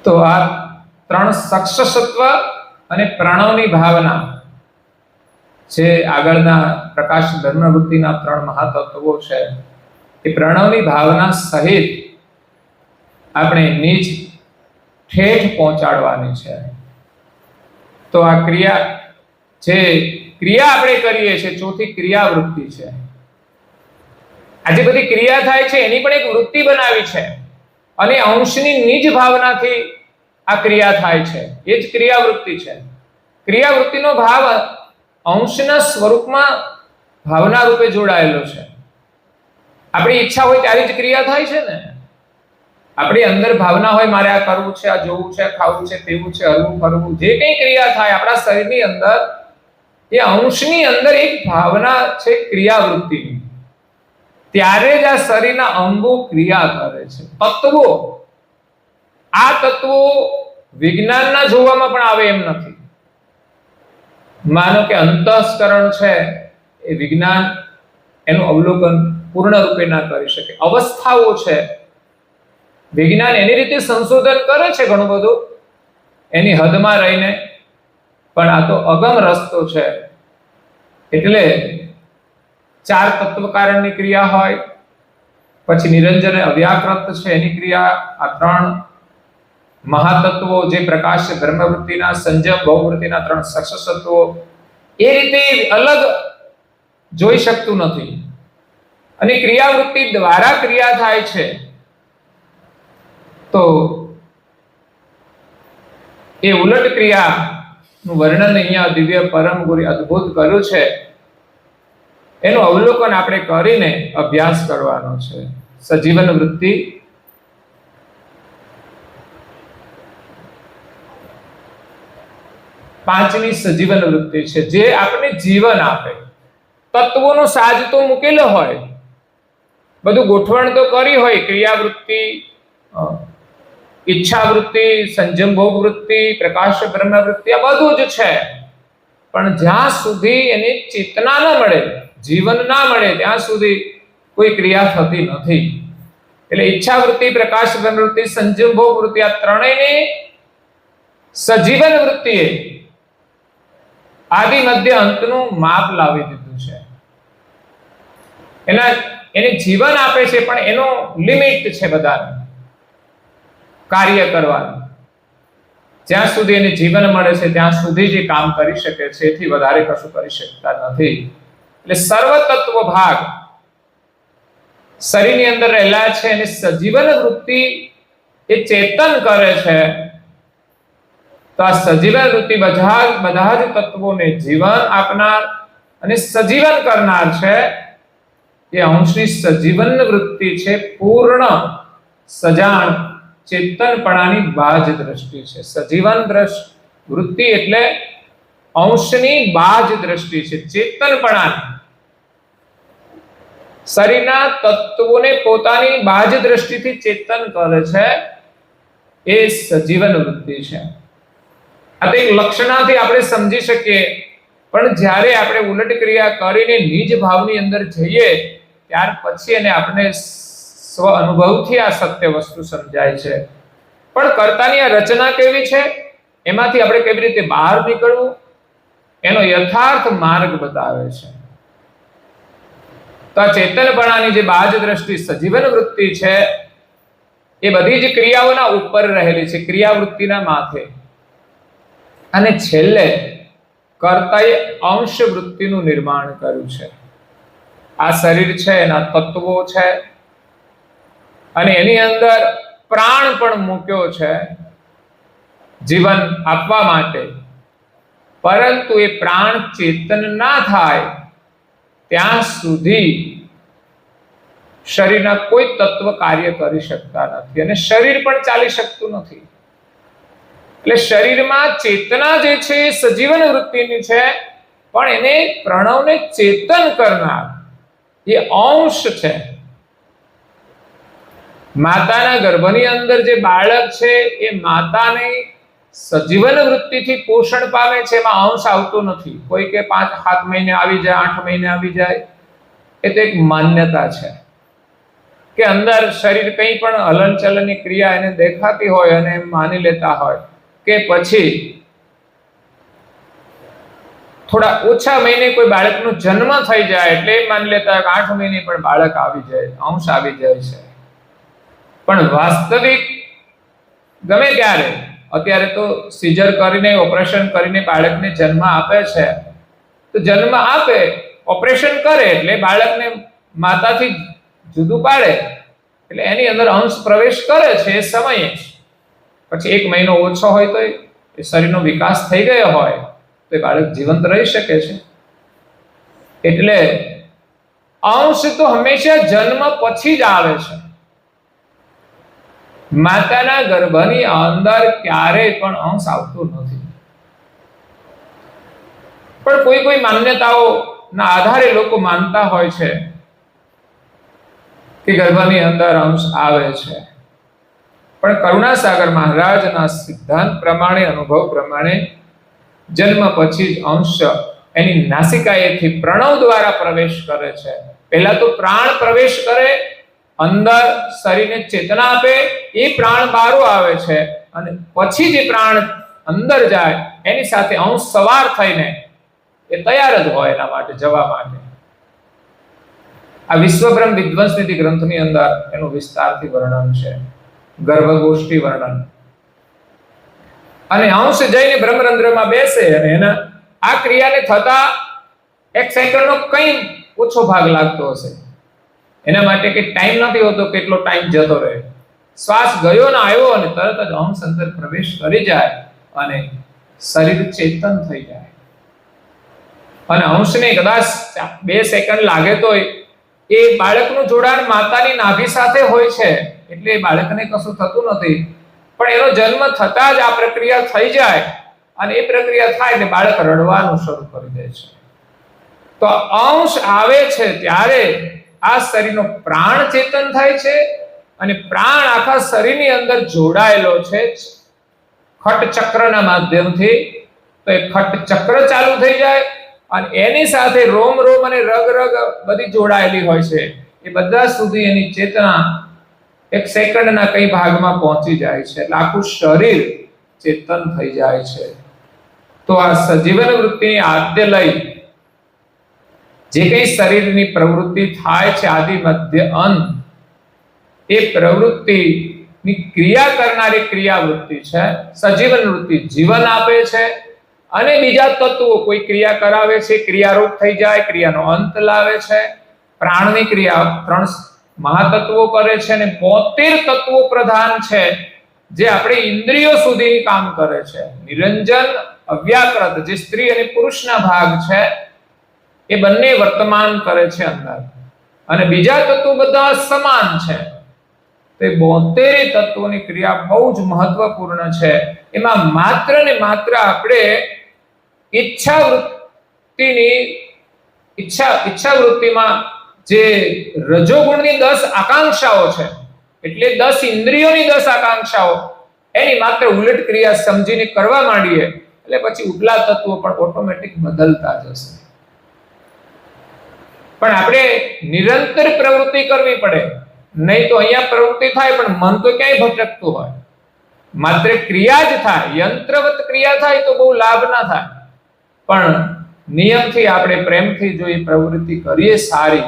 તો આ 3 સક્ષસત્વ અને પ્રણવની ભાવના જે આગળના પ્રકાશ ધર્મવૃત્તિના 3 મહાતત્વો છે, એ પ્રણવની ભાવના સહિત આપણે નિજ ઠેઠ પહોંચાડવાની છે. તો આ ક્રિયા આપણે કરીએ છીએ, ચોથી ક્રિયાવૃત્તિ છે. આ જે બધી ક્રિયા થાય છે એની પણ એક વૃત્તિ બનાવી છે, અને અંશની નિજ ભાવનાથી આ ક્રિયા થાય છે, એ જ ક્રિયાવૃત્તિ છે. ક્રિયાવૃત્તિનો ભાવ અંશના સ્વરૂપમાં ભાવના રૂપે જોડાયેલો છે. આપણી ઈચ્છા હોય ત્યારે જ ક્રિયા થાય છે ને. આપણી અંદર ભાવના હોય, મારે આ કરવું છે, આ જોવું છે, ખાવું છે, પીવું છે, હરવું ફરવું, જે કંઈ ક્રિયા થાય આપણા શરીરની અંદર, એ અંશની અંદર એક ભાવના છે ક્રિયાવૃત્તિની. ત્યારે જ આ શરીરના અંગો ક્રિયા કરે છે. તત્વો, આ તત્વો વિજ્ઞાનના જોવામાં પણ આવે એમ નથી. માનો કે અંતઃસ્કરણ છે, એ વિજ્ઞાન એનું અવલોકન પૂર્ણ રૂપે ના કરી શકે. અવસ્થાઓ છે, વિજ્ઞાન એની રીતે સંશોધન કરે છે ઘણું બધું એની હદમાં રહીને, પણ આ તો અગમ રસ્તો છે. એટલે 4 તત્વકારણની ક્રિયા હોય, પછી નિરંજન અવ્યાકૃત છે એની ક્રિયા, આ 3 મહાતત્વો જે પ્રકાશ ધર્મવૃત્તિના, સંજમ ભોગવૃત્તિના 3 સક્ષસત્વો, એ રીતે અલગ જોઈ શકતું નથી. અને ક્રિયાવૃત્તિ દ્વારા ક્રિયા થાય છે. તો એ ઉલટ ક્રિયાનું વર્ણન અહીંયા દિવ્ય પરમ ગુરુએ અદ્ભુત કર્યું છે. એનું અવલોકન આપણે કરીને અભ્યાસ કરવાનો છે. સજીવન વૃત્તિ પાંચમી સજીવન વૃત્તિ છે, જે આપણે જીવન આપે. તત્વોનો સાજ તો મૂકેલો હોય, બધું ગોઠવણ તો કરી હોય, ક્રિયાવૃત્તિ, ઈચ્છા વૃત્તિ, સંજમ ભોગ વૃત્તિ, પ્રકાશ બ્રહ્મ વૃત્તિ, આ બધું જ છે. પણ જ્યાં સુધી એની ચેતના ન મળે, જીવન ના મળે, ત્યાં સુધી કોઈ ક્રિયા થતી નથી. એટલે ઈચ્છા વૃત્તિ, પ્રકાશ બ્રહ્મ વૃત્તિ, સંજમ ભોગ વૃત્તિ, આ ત્રણેયની સજીવન વૃત્તિએ આદિ મધ્ય અંતનું માપ લાવી દીધું છે. એને જીવન આપે છે, પણ એનો લિમિટ છે બધાને. કાર્ય કરવાનું. જ્યાં સુધી એને જીવન મળે છે ત્યાં સુધી જે કામ કરી શકે છે એથી વધારે કશું કરી શકતા નથી. એટલે સર્વ તત્વ ભાગ શરીરની અંદર રહેલા છે અને સજીવન વૃત્તિ એ ચેતન કરે છે. તો આ સજીવન વૃત્તિ બધા જ તત્વોને જીવન આપનાર અને સજીવન કરનાર છે. એ અંશની સજીવન વૃત્તિ છે પૂર્ણ સજાણ ચેતનપણાની બાહ્ય દ્રષ્ટિ છે. સજીવન વૃત્તિ એટલે અંશની બાહ્ય દ્રષ્ટિ છે, ચેતનપણાની. શરીરના તત્વોને પોતાની બાહ્ય દ્રષ્ટિથી ચેતન કરે છે એ સજીવન વૃત્તિ છે. આ તો એક લક્ષણાથી આપણે સમજી શકીએ, પણ જ્યારે આપણે ઉલટ ક્રિયા કરીને નિજ ભાવની અંદર જઈએ ત્યાર પછી એને આપણે સ્વ અનુભવથી આ સત્ય વસ્તુ સમજાય છે. પણ કર્તાની આ રચના કેવી છે, એમાંથી આપણે કેવી રીતે બહાર નીકળવું એનો યથાર્થ માર્ગ બતાવે છે. તો આ ચેતનપણાની જે બાહ્ય દ્રષ્ટિ સજીવન વૃત્તિ છે એ બધી જ ક્રિયાઓના ઉપર રહેલી છે, ક્રિયાવૃત્તિના માથે. અને છેલ્લે કર્તાએ અંશ વૃત્તિનું નિર્માણ કર્યું છે. આ શરીર છે, એના તત્વો છે અને એની અંદર પ્રાણ પણ મૂક્યો છે જીવન આપવા માટે. પરંતુ એ પ્રાણ ચેતન ના થાય ત્યાં સુધી શરીરના કોઈ તત્વ કાર્ય કરી શકતા નથી અને શરીર પણ ચાલી શકતું નથી. એટલે શરીરમાં ચેતના જે છે એ સજીવન વૃત્તિની છે, પણ એને પ્રણવને ચેતન કરનાર એ અંશ છે. માતાના ગર્ભની અંદર જે બાળક છે એ માતાને સજીવન વૃત્તિથી પોષણ પામે છે, એમાં અંશ આવતો નથી. કોઈ કે 5-7 મહિને આવી જાય, 8 મહિને આવી જાય, એ તો એક માન્યતા છે કે અંદર શરીર કંઈ પણ હલનચલનની ક્રિયા એને દેખાતી હોય અને એમ માની લેતા હોય કે પછી થોડા ઓછા મહિને કોઈ બાળકનો જન્મ થઈ જાય એટલે એમ માની લેતા હોય કે 8 મહિને પણ બાળક આવી જાય, અંશ આવી જાય છે. પણ વાસ્તવિક ગમે ત્યારે, અત્યારે તો સીઝર કરીને ઓપરેશન કરીને બાળકને જન્મ આપે છે, તો જન્મ આપે ઓપરેશન કરે એટલે બાળકને માતાથી જુદું પાડે એટલે એની અંદર અંશ પ્રવેશ કરે છે એ સમયે. પછી 1 મહિનો ઓછો હોય તો એ શરીરનો વિકાસ થઈ ગયો હોય તો એ બાળક જીવંત રહી શકે છે. એટલે અંશ તો હંમેશા જન્મ પછી જ આવે છે. માતાના ગર્ભની અંદર ક્યારેય પણ અંશ આવતો નથી. પણ કોઈ કોઈ માન્યતાઓના આધારે લોકો માનતા હોય છે કે ગર્ભની અંદર અંશ આવે છે. પણ કરુણાસાગર મહારાજના સિદ્ધાંત પ્રમાણે, અનુભવ પ્રમાણે જન્મ પછી જ અંશ એની નાસિકાએથી પ્રણવ દ્વારા પ્રવેશ કરે છે. પહેલા તો પ્રાણ પ્રવેશ કરે, અંદર શરીરને ચેતના આપે, એ પ્રાણ બહાર આવે છે અને પછી જે પ્રાણ અંદર જાય એની સાથે અંશ સવાર થઈને એ તૈયાર જ હોય એના માટે જવા માટે. આ વિશ્વબ્રહ્મ વિધ્વંસનિધિ ગ્રંથની અંદર એનું વિસ્તારથી વર્ણન છે, ગર્ભગોષ્ઠી વર્ણન. અને અંશ જઈને બ્રહ્મરંધ્રમાં બેસે અને એના આ ક્રિયાને થતા 1 સેકન્ડનો કંઈ ઓછો ભાગ લાગતો હશે. એના માટે કે ટાઈમ નથી હોતો, કેટલો ટાઈમ જતો રહે. શ્વાસ ગયો ને આવ્યો અને તરત જ અંશ અંદર પ્રવેશ કરી જાય અને શરીર ચેતન થઈ જાય. અને અંશને કદાચ 2 સેકન્ડ લાગે તો એ બાળકનું જોડાણ માતાની નાભી સાથે હોય છે એટલે એ બાળકને કશું થતું નથી. પણ એનો જન્મ થતા જ આ પ્રક્રિયા થઈ જાય અને એ પ્રક્રિયા થાય એટલે બાળક રડવાનું શરૂ કરી દે છે. તો અંશ આવે છે ત્યારે આ શરીરનો પ્રાણ ચેતન થાય છે અને પ્રાણ આખા શરીરની અંદર જોડાયેલો છે ખટ ચક્રના માધ્યમથી. તો એ ખટ ચક્ર ચાલુ થઈ જાય અને એની સાથે રોમ રોમ અને રગ રગ બધી જોડાયેલી હોય છે. એ બધા સુધી એની ચેતના 1 સેકન્ડના કઈ ભાગમાં પહોંચી જાય છે એટલે આખું શરીર ચેતન થઈ જાય છે. તો આ સજીવન વૃત્તિની આદ્ય લઈ જે કઈ શરીરની પ્રવૃત્તિ થાય છે આદિ મધ્ય અંત, એ પ્રવૃત્તિ ની ક્રિયા કરનારી ક્રિયાવૃત્તિ છે. સજીવન વૃત્તિ જીવન આપે છે, અને બીજા તત્વો કોઈ ક્રિયા કરાવે છે, ક્રિયારૂપ થઈ જાય, ક્રિયાનો અંત લાવે છે. પ્રાણની ક્રિયા 3 મહાતત્વો કરે છે, અને 72 તત્વો પ્રધાન છે જે આપણે ઇન્દ્રિયો સુધી કામ કરે છે. નિરંજન, અવ્યાકૃત જે સ્ત્રી અને પુરુષના ભાગ છે એ બંને વર્તમાન કરે છે અંદર, અને બીજા તત્વો બધા સમાન છે. તે 72 તત્વોની ક્રિયા બહુ જ મહત્વપૂર્ણ છે. એમાં માત્ર ને માત્ર આપણે ઈચ્છા વૃત્તિમાં જે રજોગુણની 10 આકાંક્ષાઓ છે, એટલે 10 ઇન્દ્રિયોની 10 આકાંક્ષાઓ, એની માત્ર ઉલટ ક્રિયા સમજીને કરવા માંડીએ એટલે પછી ઉપલા તત્વો પણ ઓટોમેટિક બદલતા જશે. પણ આપણે નિરંતર પ્રવૃત્તિ કરવી પડે, નહીં તો અહીંયા પ્રવૃત્તિ થાય પણ મન તો ક્યાંય ભટકતું હોય. માત્ર ક્રિયા જ થાય, યંત્રવત ક્રિયા થાય તો બહુ લાભ ના થાય, પણ નિયમથી આપણે પ્રેમથી જો એ પ્રવૃત્તિ કરીએ સારી,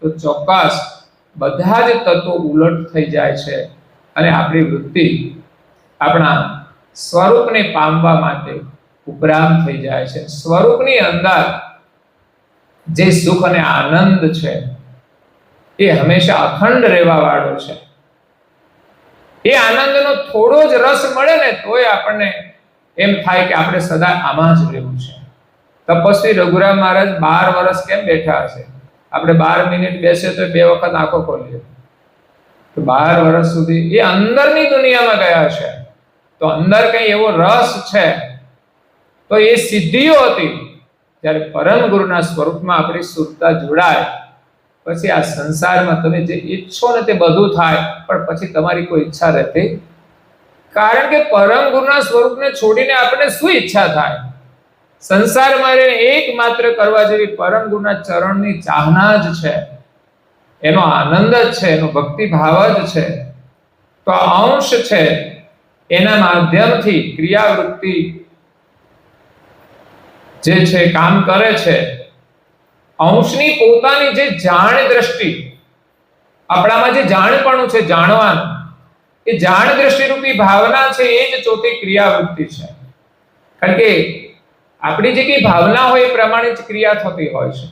તો ચોક્કસ બધા જ તત્વો ઉલટ થઈ જાય છે, અને આપણી વૃત્તિ આપણા સ્વરૂપને પામવા માટે ઉપરાંત થઈ જાય છે. સ્વરૂપની અંદર જે સુખ અને આનંદ છે એ હંમેશા અખંડ રહેવા વાળો છે. એ આનંદનો થોડો જ રસ મળે ને તોય આપણને એમ થાય કે આપણે સદા આમાં જ રહેવું છે. તપસ્વી રઘુરામ મહારાજ 12 વર્ષ કેમ બેઠા હશે? આપણે 12 મિનિટ બેસે તો 2 વખત આંખો ખોલીએ. તો 12 વર્ષ સુધી એ અંદરની દુનિયામાં ગયા છે. તો અંદર કઈ એવો રસ છે, તો એ સિદ્ધિઓ હતી. જ્યારે પરમ ગુરુના સ્વરૂપમાં આપણી સુરતા જોડાય પછી આ સંસારમાં તમે જે ઈચ્છો ને તે બધું થાય, પણ પછી તમારી કોઈ ઈચ્છા રહેતી, કારણ કે પરમ ગુરુના સ્વરૂપને છોડીને આપણે શું ઈચ્છા થાય? સંસારમાં એકમાત્ર કરવા જેવી પરમ ગુરુના ચરણની ચાહના જ છે, એનો આનંદ જ છે, એનો ભક્તિ ભાવ જ છે. તો આ અંશ છે, એના માધ્યમથી ક્રિયાવૃત્તિ જે છે કામ કરે છે. અંશની પોતાની જે જાણ દ્રષ્ટિ, આપણામાં જે જાણપણું છે, જાણવાનું, એ જાણ દ્રષ્ટિ રૂપી ભાવના છે, એ જ ચોથી ક્રિયાવૃત્તિ છે. કારણ કે આપણી જે કઈ ભાવના હોય એ પ્રમાણે જ ક્રિયા થતી હોય છે.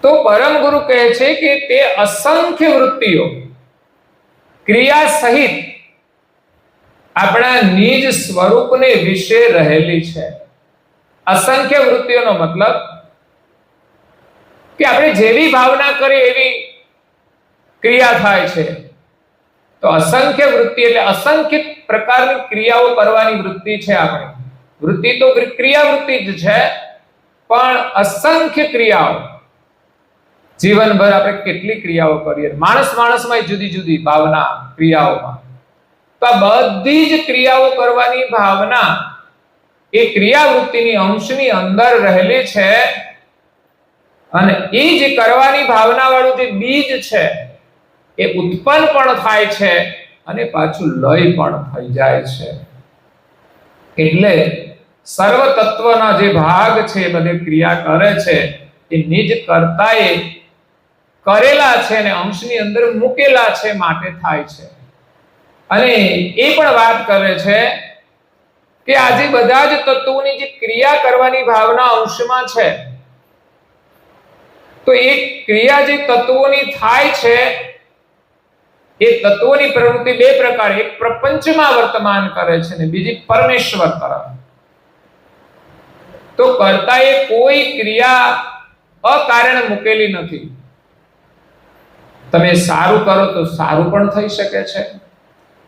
તો પરમ ગુરુ કહે છે કે તે અસંખ્ય વૃત્તિઓ ક્રિયા સહિત આપણા નિજ સ્વરૂપને વિશે રહેલી છે. અસંખ્ય વૃત્તિઓનો મતલબ કે આપણે જેવી ભાવના કરીએ એવી ક્રિયા થાય છે. તો અસંખ્ય વૃત્તિ એટલે અસંખ્ય પ્રકારની ક્રિયાઓ કરવાની વૃત્તિ છે આપણી. વૃત્તિ તો ક્રિયાવૃત્તિ જ છે, પણ અસંખ્ય ક્રિયાઓ. જીવનભર આપણે કેટલી ક્રિયાઓ કરીએ, માણસમાં જુદી જુદી ભાવના ક્રિયાઓમાં. તો આ બધી જ ક્રિયાઓ કરવાની ભાવના એ ક્રિયાવૃત્તિની અંશની અંદર રહેલી છે, અને એ જે કરવાની ભાવના વાળું જે બીજ છે એ ઉત્પન્ન પણ થાય છે અને પાછું લય પણ થઈ જાય છે. એટલે સર્વ તત્વના જે ભાગ છે એ બધી ક્રિયા કરે છે એ નિજ કર્તાએ કરેલા છે અને અંશની અંદર મૂકેલા છે માટે થાય છે. અને એ પણ વાત કરે છે કે આજે બધા જ તત્વોની જે ક્રિયા કરવાની ભાવના અંશમાં છે, તો એ ક્રિયા જે તત્વોની થાય છે એ તત્વોની પ્રવૃત્તિ 2 પ્રકાર, એક પ્રપંચમાં વર્તમાન કરે છે અને બીજી પરમેશ્વર તરફ. તો કર્તાએ કોઈ ક્રિયા અકારણ મૂકેલી નથી. તમે સારું કરો તો સારું પણ થઈ શકે છે.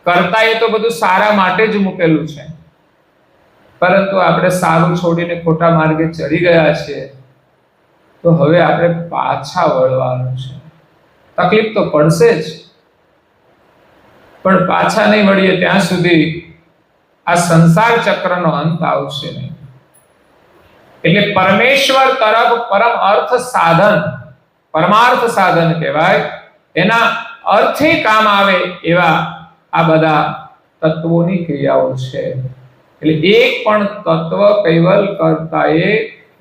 કર્તાએ તો બધું સારા માટે જ મૂકેલું છે, પરંતુ આપણે સારું છોડીને ખોટા માર્ગે ચડી ગયા છીએ, તો હવે આપણે પાછા વળવાનું છે. તકલીફ તો પડશે જ, પણ પાછા નહીં વળીએ ત્યાં સુધી આ સંસાર ચક્રનો અંત આવશે નહીં. એટલે પરમેશ્વર તરફ પરમ અર્થ સાધન, પરમાર્થ સાધન કહેવાય, એના અર્થે કામ આવે એવા આ બધા તત્વોની ક્રિયાઓ છે. એટલે એક પણ તત્વ કૈવલ કર્તાએ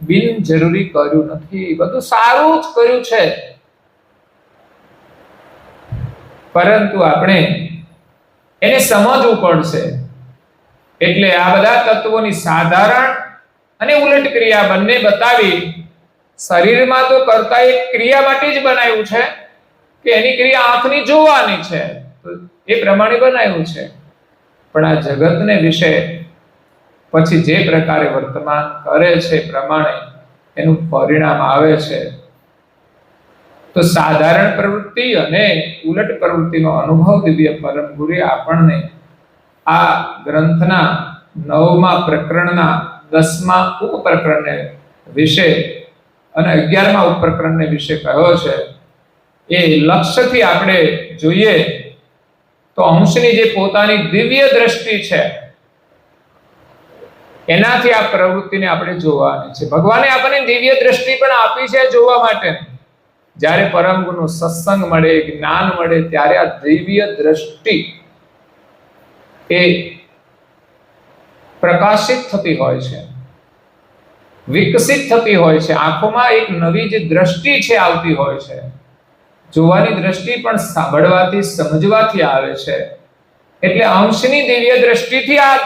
બિનજરૂરી કર્યું નથી, બધું સારું જ કર્યું છે. પરંતુ આપણે એને સમજવું પડશે. એટલે આ બધા તત્વોની સાધારણ અને ઉલટ ક્રિયા બંને બતાવી. શરીરમાં તો કરતા એક ક્રિયા માટે જ બનાવ્યું છે કે એની ક્રિયા આંખની જોવાની છે, તો એ પ્રમાણે બનાવ્યું છે. પણ આ જગતને વિશે પછી જે પ્રકારે વર્તમાન કરે છે પ્રમાણે એનું પરિણામ આવે છે. તો સાધારણ પ્રવૃત્તિ અને ઉલટ પ્રવૃત્તિનો અનુભવ દિવ્ય પરમ ગુરુએ આપણને આ ગ્રંથના 9મા પ્રકરણના 10મા ઉપપ્રકરણને વિશે અને 11મા ઉપપ્રકરણને વિશે કહ્યો છે. એ લક્ષ્યથી આપણે જોઈએ તો અંશની જે પોતાની દિવ્ય દ્રષ્ટિ છે એનાથી આ પ્રવૃત્તિને આપણે જોવાની છે. ભગવાને આપણને દિવ્ય દ્રષ્ટિ પણ આપી છે જોવા માટે. જ્યારે પરમ ગુરુનો સત્સંગ મળે, જ્ઞાન મળે, ત્યારે આ દિવ્ય દ્રષ્ટિ એ પ્રકાશિત થતી હોય છે, વિકસિત થતી હોય છે. આંખોમાં એક નવી જે દ્રષ્ટિ છે આવતી હોય છે. જોવાની દ્રષ્ટિ પણ સાંભળવાથી, સમજવાથી આવે છે. એટલે અંશની દિવ્ય દ્રષ્ટિથી આ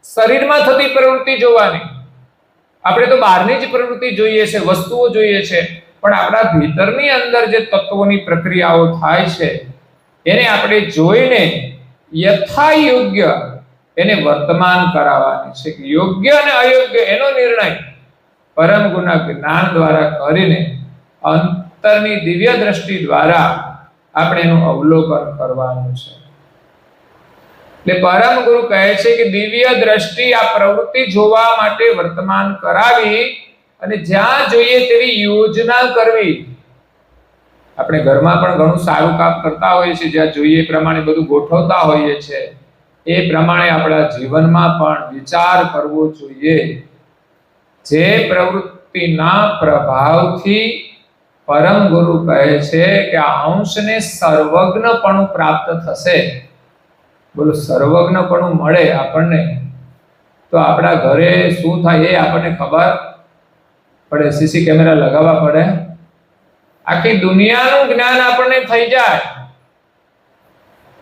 શરીરમાં થતી પ્રવૃત્તિ જોવાની. આપણે તો બહારની જ પ્રવૃત્તિ જોઈએ છે, વસ્તુઓ જોઈએ છે, પણ આપણા ભીતરની અંદર જે તત્વોની પ્રક્રિયાઓ થાય છે એને આપણે જોઈને યથા યોગ્ય એને વર્તમાન કરાવવાની છે. કે યોગ્ય અને અયોગ્ય એનો નિર્ણય પરમ ગુરુના જ્ઞાન દ્વારા કરીને અંતરની દિવ્ય દ્રષ્ટિ દ્વારા આપણે એનું અવલોકન કરવાનું છે. એટલે પરમ ગુરુ કહે છે કે દિવ્ય દ્રષ્ટિ આ પ્રવૃત્તિ જોવા માટે વર્તમાન કરાવી અને જ્યાં જોઈએ તેવી યોજના કરવી. આપણે ઘરમાં પણ ઘણું સારું કામ કરતા હોઈએ છીએ, જ્યાં જોઈએ એ પ્રમાણે બધું ગોઠવતા હોઈએ છીએ. એ પ્રમાણે આપણા જીવનમાં પણ વિચાર કરવો જોઈએ. જે પ્રવૃત્તિના પ્રભાવથી પરમ ગુરુ કહે છે કે આ અંશને સર્વજ્ઞપણું પ્રાપ્ત થશે. બોલો, સર્વજ્ઞપણું મળે આપણને તો આપણા ઘરે શું થાય એ આપણને ખબર પડે. સીસી કેમેરા લગાવવા પડે, આખી દુનિયાનું જ્ઞાન આપણને થઈ જાય.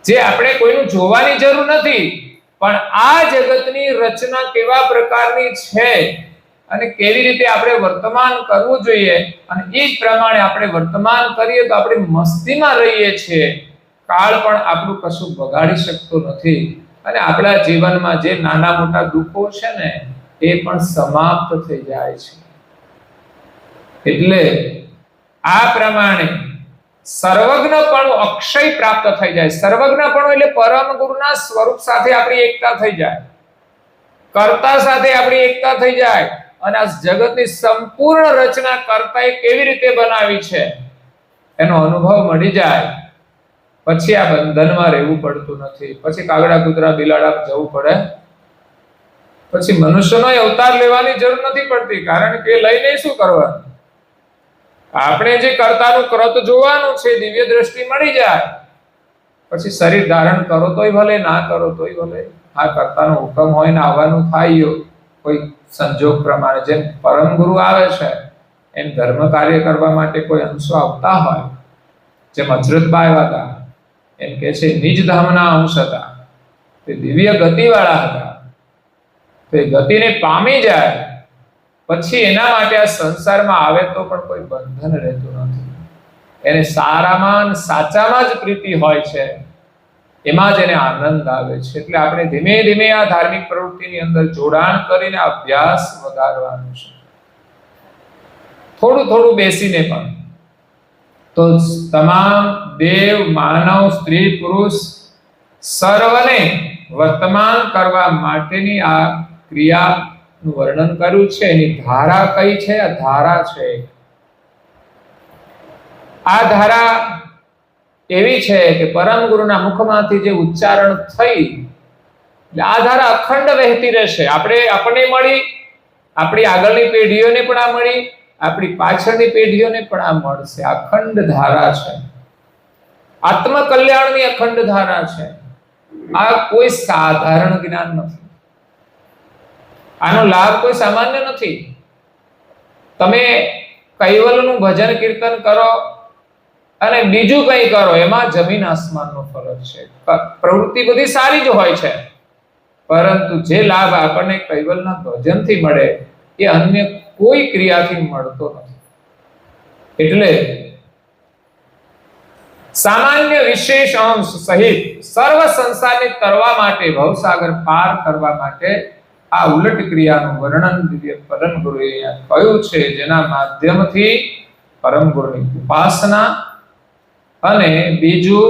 જે આપણે કોઈનું જોવાની જરૂર નથી, પણ આ જગતની રચના કેવા પ્રકારની છે અને કેવી રીતે આપણે વર્તમાન કરવું જોઈએ, અને એ જ પ્રમાણે આપણે વર્તમાન કરીએ તો આપણે મસ્તીમાં રહીએ છીએ. કાળ પણ આપણું કશું બગાડી શકતો નથી અને આપણા જીવનમાં જે નાના મોટા દુઃખો છે ને એ પણ સમાપ્ત થઈ જાય છે. એટલે આ પ્રમાણે સર્વજ્ઞપણું અક્ષય પ્રાપ્ત થઈ જાય. સર્વજ્ઞપણું એટલે પરમ ગુરુના સ્વરૂપ સાથે આપણી એકતા થઈ જાય, કર્તા સાથે આપણી એકતા થઈ જાય અને આ જગતની સંપૂર્ણ રચના કર્તાએ કેવી રીતે બનાવી છે એનો અનુભવ મળી જાય. પછી આ બંધનમાં રહેવું પડતું નથી. પછી કાગડા કૂતરા બિલાડા જવું પડે, પછી મનુષ્યનો અવતાર લેવાની જરૂર નથી પડતી. કારણ કે લઈને શું કરવાનું? આપણે જે કર્તાનું કૃત જોવાનું છે, દિવ્ય દ્રષ્ટિ મળી જાય. પછી શરીર ધારણ કરો તોય ભલે, ના કરો તોય ભલે. આ કર્તાનો હુકમ હોય ને આવવાનું થાય કોઈ સંજોગ પ્રમાણે. જેમ પરમ ગુરુ આવે છે એમ ધર્મ કાર્ય કરવા માટે કોઈ અંશો આવતા હોય. જેમ અચરતબા આવ્યા હતા, એમ કે છે નિજ ધામના અંશ હતા, તે દિવ્ય ગતિ વાળા હતા. તો એ ગતિને પામી જાય પછી એના માટે આ સંસારમાં આવે તો પણ કોઈ બંધન રહેતું નથી. એને સારામાં સાચામાં જ પ્રીતિ હોય છે, એમાં જ એને આનંદ આવે છે. એટલે આપણે ધીમે ધીમે આ ધાર્મિક પ્રવૃત્તિની અંદર જોડાણ કરીને અભ્યાસ વધારવાનો છે. થોડું થોડું બેસીને પણ. તો તમામ દેવ, માનવ, સ્ત્રી, પુરુષ સર્વને વર્તમાન કરવા માટેની આ ક્રિયાનું વર્ણન કર્યું છે. એની ધારા કઈ છે? આ ધારા છે. આ ધારા એવી છે કે પરમ ગુરુના મુખમાંથી જે ઉચ્ચારણ થઈ એટલે આ ધારા અખંડ વહેતી રહેશે. આપણને મળી, આપણી આગળની પેઢીઓને પણ આ મળી, આપણી પાછળની પેઢીઓને પણ આ મળશે. અખંડ ધારા છે, આત્મકલ્યાણની અખંડ ધારા છે. આ કોઈ સાધારણ જ્ઞાન નથી. આનો લાભ કોઈ સામાન્ય નથી. તમે કૈવલનું ભજન કીર્તન કરો અને બીજું કંઈ કરો, એમાં જમીન આસમાનનો ફરક છે. પ્રવૃત્તિ બધી સારી જ હોય છે, પરંતુ જે લાભ આપણને કૈવલના ભજનથી મળે એ અન્ય કોઈ ક્રિયાથી મળતો નથી. એટલે સામાન્ય વિશેષ અંશ સહિત સર્વ સંસારને તરવા માટે, ભવસાગર પાર કરવા માટે આ ઉલટ ક્રિયાનું વર્ણન દિવ્ય પરમ ગુરુએ અહીંયા કહ્યું છે, જેના માધ્યમથી પરમ ગુરુની ઉપાસના અને બીજું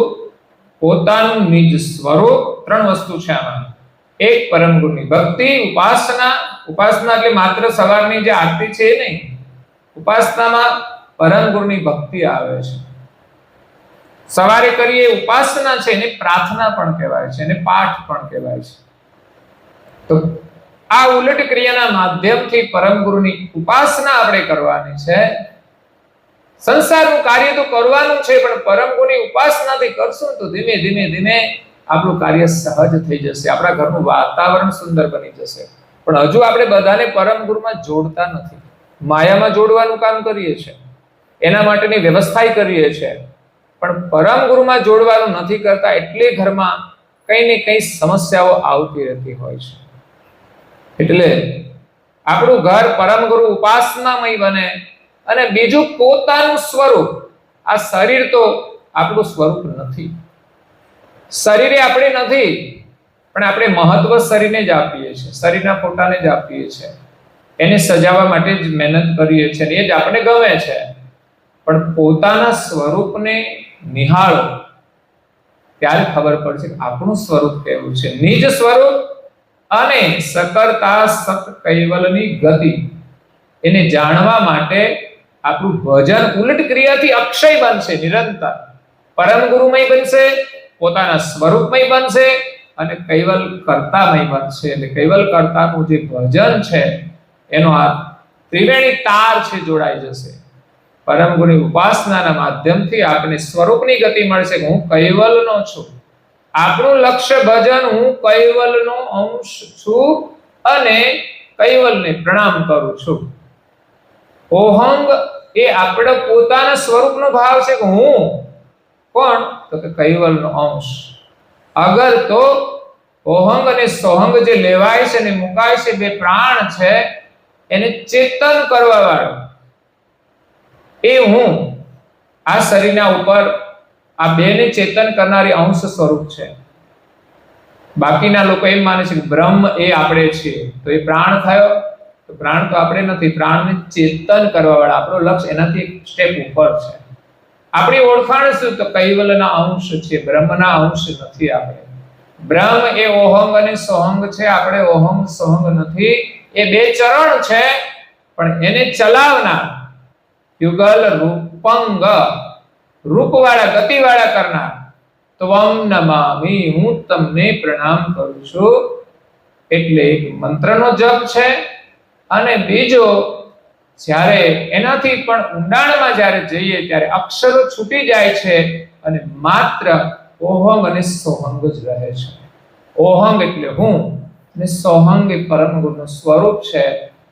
પોતાનું નિજ સ્વરૂપ, ત્રણ વસ્તુ છે આમાં. એક પરમ ગુરુની ભક્તિ, ઉપાસના. ઉપાસના એટલે માત્ર સવારની જે આરતી છે એ નહીં, ઉપાસનામાં પરમ ગુરુની ભક્તિ આવે છે. સવારે કરીએ ઉપાસના છે, એને પ્રાર્થના પણ કહેવાય છે, એને પાઠ પણ કહેવાય છે. તો આ ઉલટ ક્રિયાના માધ્યમથી પરમ ગુરુની ઉપાસના આપણે કરવાની છે. સંસારનું કાર્ય તો કરવાનું છે, પણ પરમ ગુરુની ઉપાસનાથી કરશું તો ધીમે ધીમે ધીમે આપણું કાર્ય સહજ થઈ જશે, આપણા ઘરનું વાતાવરણ સુંદર બની જશે. પણ હજુ આપણે બધાને પરમ ગુરુમાં જોડતા નથી, માયામાં જોડવાનું કામ કરીએ છીએ, એના માટેની વ્યવસ્થા કરીએ છીએ, પણ પરમ ગુરુમાં જોડવાનું નથી કરતા. એટલે ઘરમાં કઈ ને કઈ સમસ્યાઓ આવતી રહેતી હોય છે. એટલે આપણું ઘર પરમ ગુરુ ઉપાસનામય બને. અને બીજું પોતાનું સ્વરૂપ. આ શરીર તો આપણું સ્વરૂપ નથી, શરીરે આપણે નથી, પણ આપણે મહત્વ શરીરને જ આપીએ છીએ, શરીરના ફોટાને જ આપીએ છીએ, એને સજાવવા માટે જ મહેનત કરીએ છીએ, એ જ આપણે ગમે છે. પણ પોતાના સ્વરૂપને નિહાળો ત્યારે ખબર પડશે કે આપણું સ્વરૂપ કેવું છે. નિજ સ્વરૂપ અને સકરતા સત કૈવલની ગતિ, એને જાણવા માટે આપણું ભજન ઉલટ ક્રિયાથી અક્ષય બનશે, નિરંતર પરમ ગુરુમય બનશે, પોતાના સ્વરૂપમય બનશે અને કૈવલ કર્તામય બનશે. એટલે કૈવલ કર્તાનું જે ભજન છે એનો આ ત્રિવેણી તાર છે જોડાઈ જશે. પરમ ગુરુની ઉપાસનાના માધ્યમથી આપણે સ્વરૂપની ગતિ મળશે કે હું કૈવલનો છું. આપણું લક્ષ્ય ભજન, હું કૈવલનો અંશ છું અને કૈવલને પ્રણામ કરું છું. ઓહંગ એ આપણા પોતાના સ્વરૂપનો ભાવ છે કે હું કોણ, તો કે કૈવલનો અંશ. અગર તો ઓહંગ અને સોહંગ જે લેવાય છે ને મુકાય છે, બે પ્રાણ છે, એને ચેતન કરવા વાળો એ હું. આ શરીરના ઉપર આ બેને ચેતન કરનારી અંશ સ્વરૂપ છે. બાકીના લોકો એમ માને છે કે બ્રહ્મ એ આપણે છીએ, તો એ પ્રાણ થયો, તો પ્રાણ તો આપણે નથી. પ્રાણને ચેતન કરવા વાળા આપણો લક્ષ્ય એનાથી એક સ્ટેપ ઉપર છે. આપણી ઓળખાણ શું, તો કૈવલના અંશ છે, બ્રહ્મના અંશ નથી આપણે. બ્રહ્મ એ ઓહંગ અને સોહંગ છે, આપણે ઓહંગ સોહંગ નથી. એ બે ચરણ છે, પણ એને ચલાવનાર યુગલ રૂપંગ, રૂપવાળા ગતિવાળા કરનાર. ત્વમ નમામિ, હું તમને પ્રણામ કરું છું. એટલે એક મંત્રનો જપ છે અને બીજો જ્યારે એનાથી પણ ઊંડાણમાં જ્યારે જઈએ ત્યારે અક્ષરો છૂટી જાય છે અને માત્ર ઓહંગ અને સોહંગ જ રહે છે. ઓહંગ એટલે હું અને સોહંગ એ પરમ ગુરુનું સ્વરૂપ છે.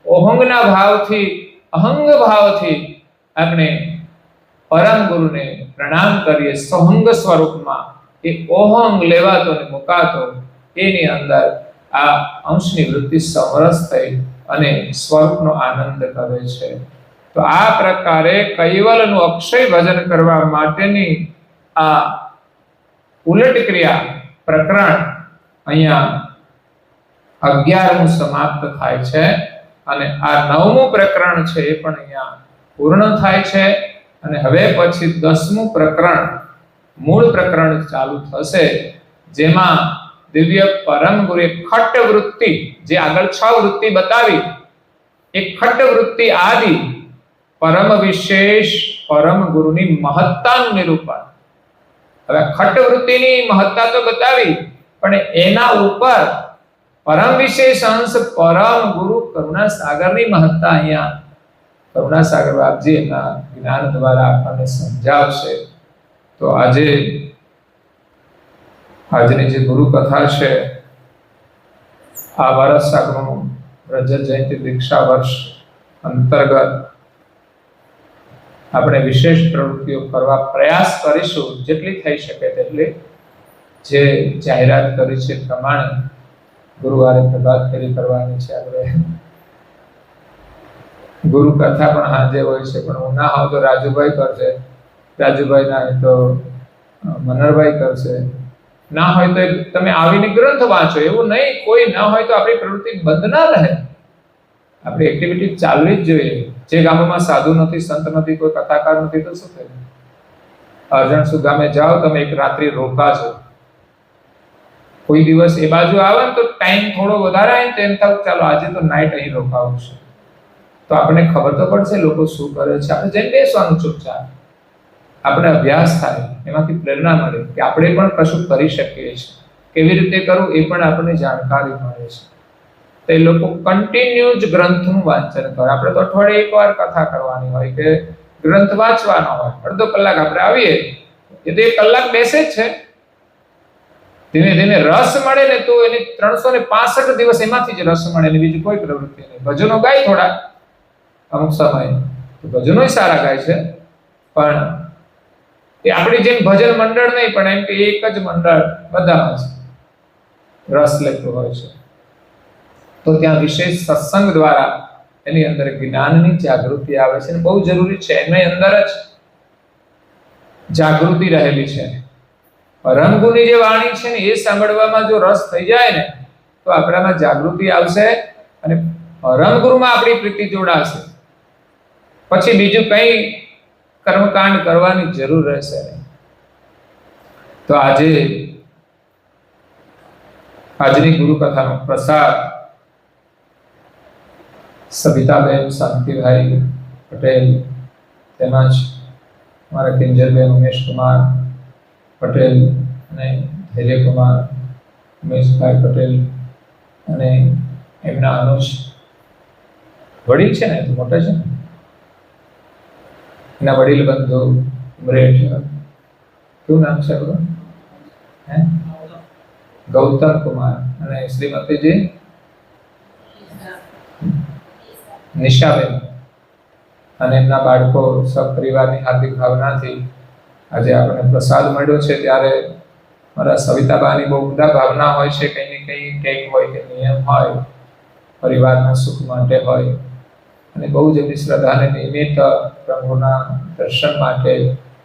ઓહંગના ભાવથી, અહંગ ભાવથી આપણે પરમ ગુરુને પ્રણામ કરીએ. સોહંગ સ્વરૂપમાં એ ઓહંગ લેવાતો ને મુકાતો, એની અંદર આ અંશની વૃત્તિ સમરસ થઈ અને સ્વરૂપનો આનંદ કરે છે. તો આ પ્રકારે કૈવલનું અક્ષય ભજન કરવા માટેની આ ઉલટ ક્રિયા પ્રકરણ અહીંયા 11મું સમાપ્ત થાય છે અને આ 9મું પ્રકરણ છે એ પણ અહીંયા પૂર્ણ થાય છે. અને હવે પછી 10મું પ્રકરણ, મૂળ પ્રકરણ ચાલુ થશે, જેમાં દિવ્ય પરમ ગુરુએ ખટ વૃત્તિ, જે આગળ 6 વૃત્તિ બતાવી, એક ખટ વૃત્તિ આદિ પરમ વિશેષ પરમ ગુરુની મહત્તાનું નિરૂપણ. હવે ખટ વૃત્તિની મહત્તા તો બતાવી, પણ એના ઉપર પરમ વિશેષ અંશ પરમ ગુરુ કરુણા સાગરની મહત્તા અહીંયા કરુણા સાગર બાપજી એના જ્ઞાન દ્વારા આપણને સમજાવશે. તો આજની જે ગુરુ કથા છે, આ વર્ષ આપણું રજત જયંતિ દીક્ષા વર્ષ અંતર્ગત આપણે વિશેષ પ્રવૃત્તિઓ કરવા પ્રયાસ કરીશું, જેટલી થઈ શકે તેટલી. જે જાહેરાત કરી છે પ્રમાણે ગુરુવારે પ્રભાત ફેરી કરવાની છે. આપણે ગુરુ કથા પણ હાજર હોય છે, પણ હું ના હોઉં તો રાજુભાઈ કરશે, રાજુભાઈ ના હોય તો મનરભાઈ કરશે, ના હોય તો તમે આવીને ગ્રંથ વાંચો. એવું નહીં કોઈ ના હોય તો આપણી પ્રવૃત્તિ બંધ ના રહે, આપણી એક્ટિવિટી ચાલવી જ જોઈએ. જે ગામમાં સાધુ નથી, સંત નથી, કોઈ કથાકાર નથી, તો શું થાય? અરજણસુ ગામે જાઓ તમે, એક રાત્રિ રોકાજો. કોઈ દિવસ એ બાજુ આવે ને તો ટાઈમ થોડો વધારે આવે તો એમ થાય ચાલો આજે તો નાઈટ અહીં રોકાવું છે, તો આપણને ખબર તો પડશે લોકો શું કરે છે. આપણે જઈને બેસવાનું ચૂપચાપ, આપણે અભ્યાસ થાય, એમાંથી પ્રેરણા મળે કે આપણે પણ કશું કરી શકીએ છીએ. કેવી રીતે કરવું એ પણ આપણને જાણકારી મળે છે. તો એ લોકો કન્ટિન્યુ જ ગ્રંથનું વાંચન કરે. આપણે તો અઠવાડિયે એકવાર કથા કરવાની હોય કે ગ્રંથ વાંચવાનો હોય, અડધો કલાક આપણે આવીએ એ તો 1 કલાક બેસે જ છે. ધીમે ધીમે રસ મળે ને તો એને 365 દિવસ એમાંથી જ રસ મળે ને બીજી કોઈ પ્રવૃત્તિ નહીં. ભજનો ગાય થોડા અમુક સમય, તો ભજનો સારા ગાય છે, પણ એ આપણી જેમ ભજન મંડળ નહીં, પણ એમ કે એક જ મંડળ બધામાં જ રસ લેતું હોય છે. તો ત્યાં વિશેષ સત્સંગ દ્વારા એની અંદર જ્ઞાનની જાગૃતિ આવે છે, અને બહુ જરૂરી છે. એની અંદર જ જાગૃતિ રહેલી છે. રંગુની જે વાણી છે ને એ સાંભળવામાં જો રસ થઈ જાય ને તો આપણામાં જાગૃતિ આવશે અને રંગગુરુમાં આપણી પ્રીતિ જોડાશે. પછી બીજું કંઈ કર્મકાંડ કરવાની જરૂર રહેશે નહીં. તો આજની ગુરુ કથાનો પ્રસાદ સવિતાબેન શાંતિભાઈ પટેલ, તેમજ અમારા કિંજલબેન ઉમેશકુમાર પટેલ અને ધૈર્યકુમાર ઉમેશભાઈ પટેલ અને એમના અનુજ વડીલ છે ને, તો મોટા છે ને, એના વડીલ બંધુ ઉમરેઠ, શું નામ છે બધું? ગૌતમ કુમાર અને શ્રીમતીજી નિશાબેન અને એમના બાળકો સપરિવારની હાર્દિક ભાવનાથી આજે આપણે પ્રસાદ મળ્યો છે. ત્યારે મારા સવિતાબાની બહુ ઉમદા ભાવના હોય છે, કંઈ ને કંઈ ટેક હોય કે નિયમ હોય, પરિવારના સુખ માટે હોય, અને બહુ જ એમની શ્રદ્ધાને નિયમિત પ્રભુના દર્શન માટે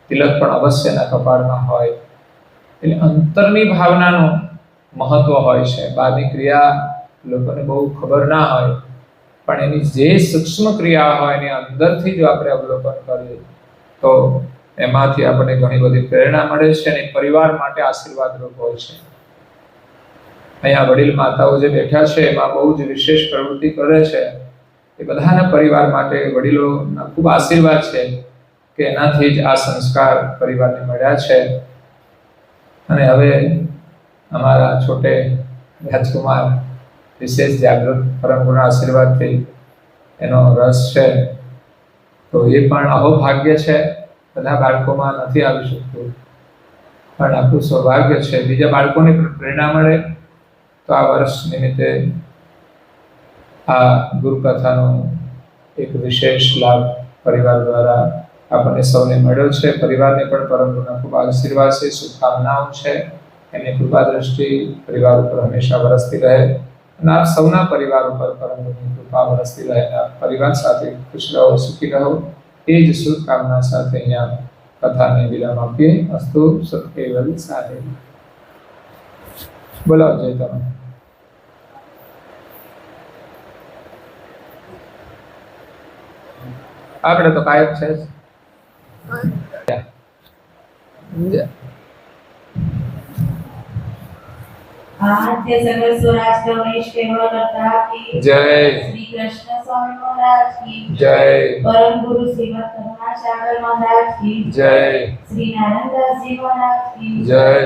તિલક પણ અવશ્યના કપાળમાં હોય. એટલે અંતરની ભાવનાનું મહત્વ હોય છે. બહારની ક્રિયા લોકોને બહુ ખબર ના હોય, પણ એની જે સૂક્ષ્મ ક્રિયા હોય એની અંદરથી જો આપણે અવલોકન કરીએ તો એમાંથી આપણને ઘણી બધી પ્રેરણા મળે છે અને પરિવાર માટે આશીર્વાદરૂપ હોય છે. અહીંયા વડીલ માતાઓ જે બેઠા છે એમાં બહુ જ વિશેષ પ્રવૃત્તિ કરે છે. એ બધાના પરિવાર માટે વડીલોના ખૂબ આશીર્વાદ છે કે એનાથી જ આ સંસ્કાર પરિવારને મળ્યા છે. અને હવે અમારા છોટે રાજકુમાર વિશેષ જાગૃત પરમગુરુના આશીર્વાદથી એનો રસ છે, તો એ પણ અહોભાગ્ય છે. બધા બાળકોમાં નથી આવી શકતું, પણ આપણું સૌભાગ્ય છે. બીજા બાળકોને પણ પ્રેરણા મળે તો આ વર્ષ નિમિત્તે આ ગુરુકથાનો એક વિશેષ લાભ પરિવાર દ્વારા આપણને સૌને મળ્યો છે. પરિવારને પણ પરમગુરુના ખૂબ આશીર્વાદ છે, શુભકામનાઓ છે. એની કૃપા દ્રષ્ટિ પરિવાર ઉપર હંમેશા વરસતી રહે અને આપ સૌના પરિવાર ઉપર પરમગુરુની કૃપા વરસતી રહે. પરિવાર સાથે ખુશ રહો, સુખી રહો, એ જ શુભકામના સાથે અહીંયા કથાને વિરામ આપીએ. અસ્તુ સત્કેવલ સાહેબ. બોલો જય તમે. આપણે તો કાયક છે જ. आद्य सगर स्वराज गणेश केवलता की जय। श्री कृष्ण स्वामी महाराज की जय। परम गुरु श्रीमद करुणासागर महाराज की जय। श्री नारायण दास जी महाराज की जय।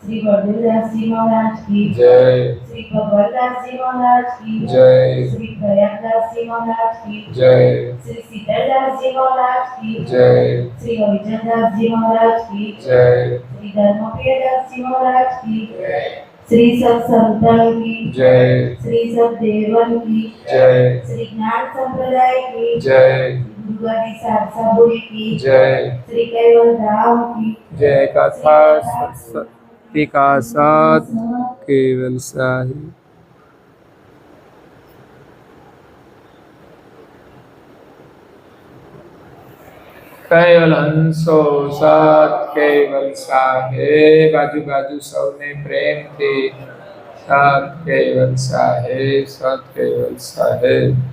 श्री बलदेवदास जी महाराज की जय। श्री कबरदास जी महाराज की जय। श्री प्रयागदास जी महाराज की जय। श्री सीतादास जी महाराज की जय। श्री हरिचंदास जी महाराज की जय। श्री धर्मप्रियदास जी महाराज की श्री सब संतन की जय। श्री सब देवन की जय। श्री ज्ञान संप्रदाय की जय। गुरु दुर्गा साबुरी की जय श्री केवल राम की जय कथा सरस्वती का साथ केवल साही। केवल हंसो सात केवल साहेब बाजू बाजू सौने प्रेम थी सात केवल साहेब सात केवल साहेब।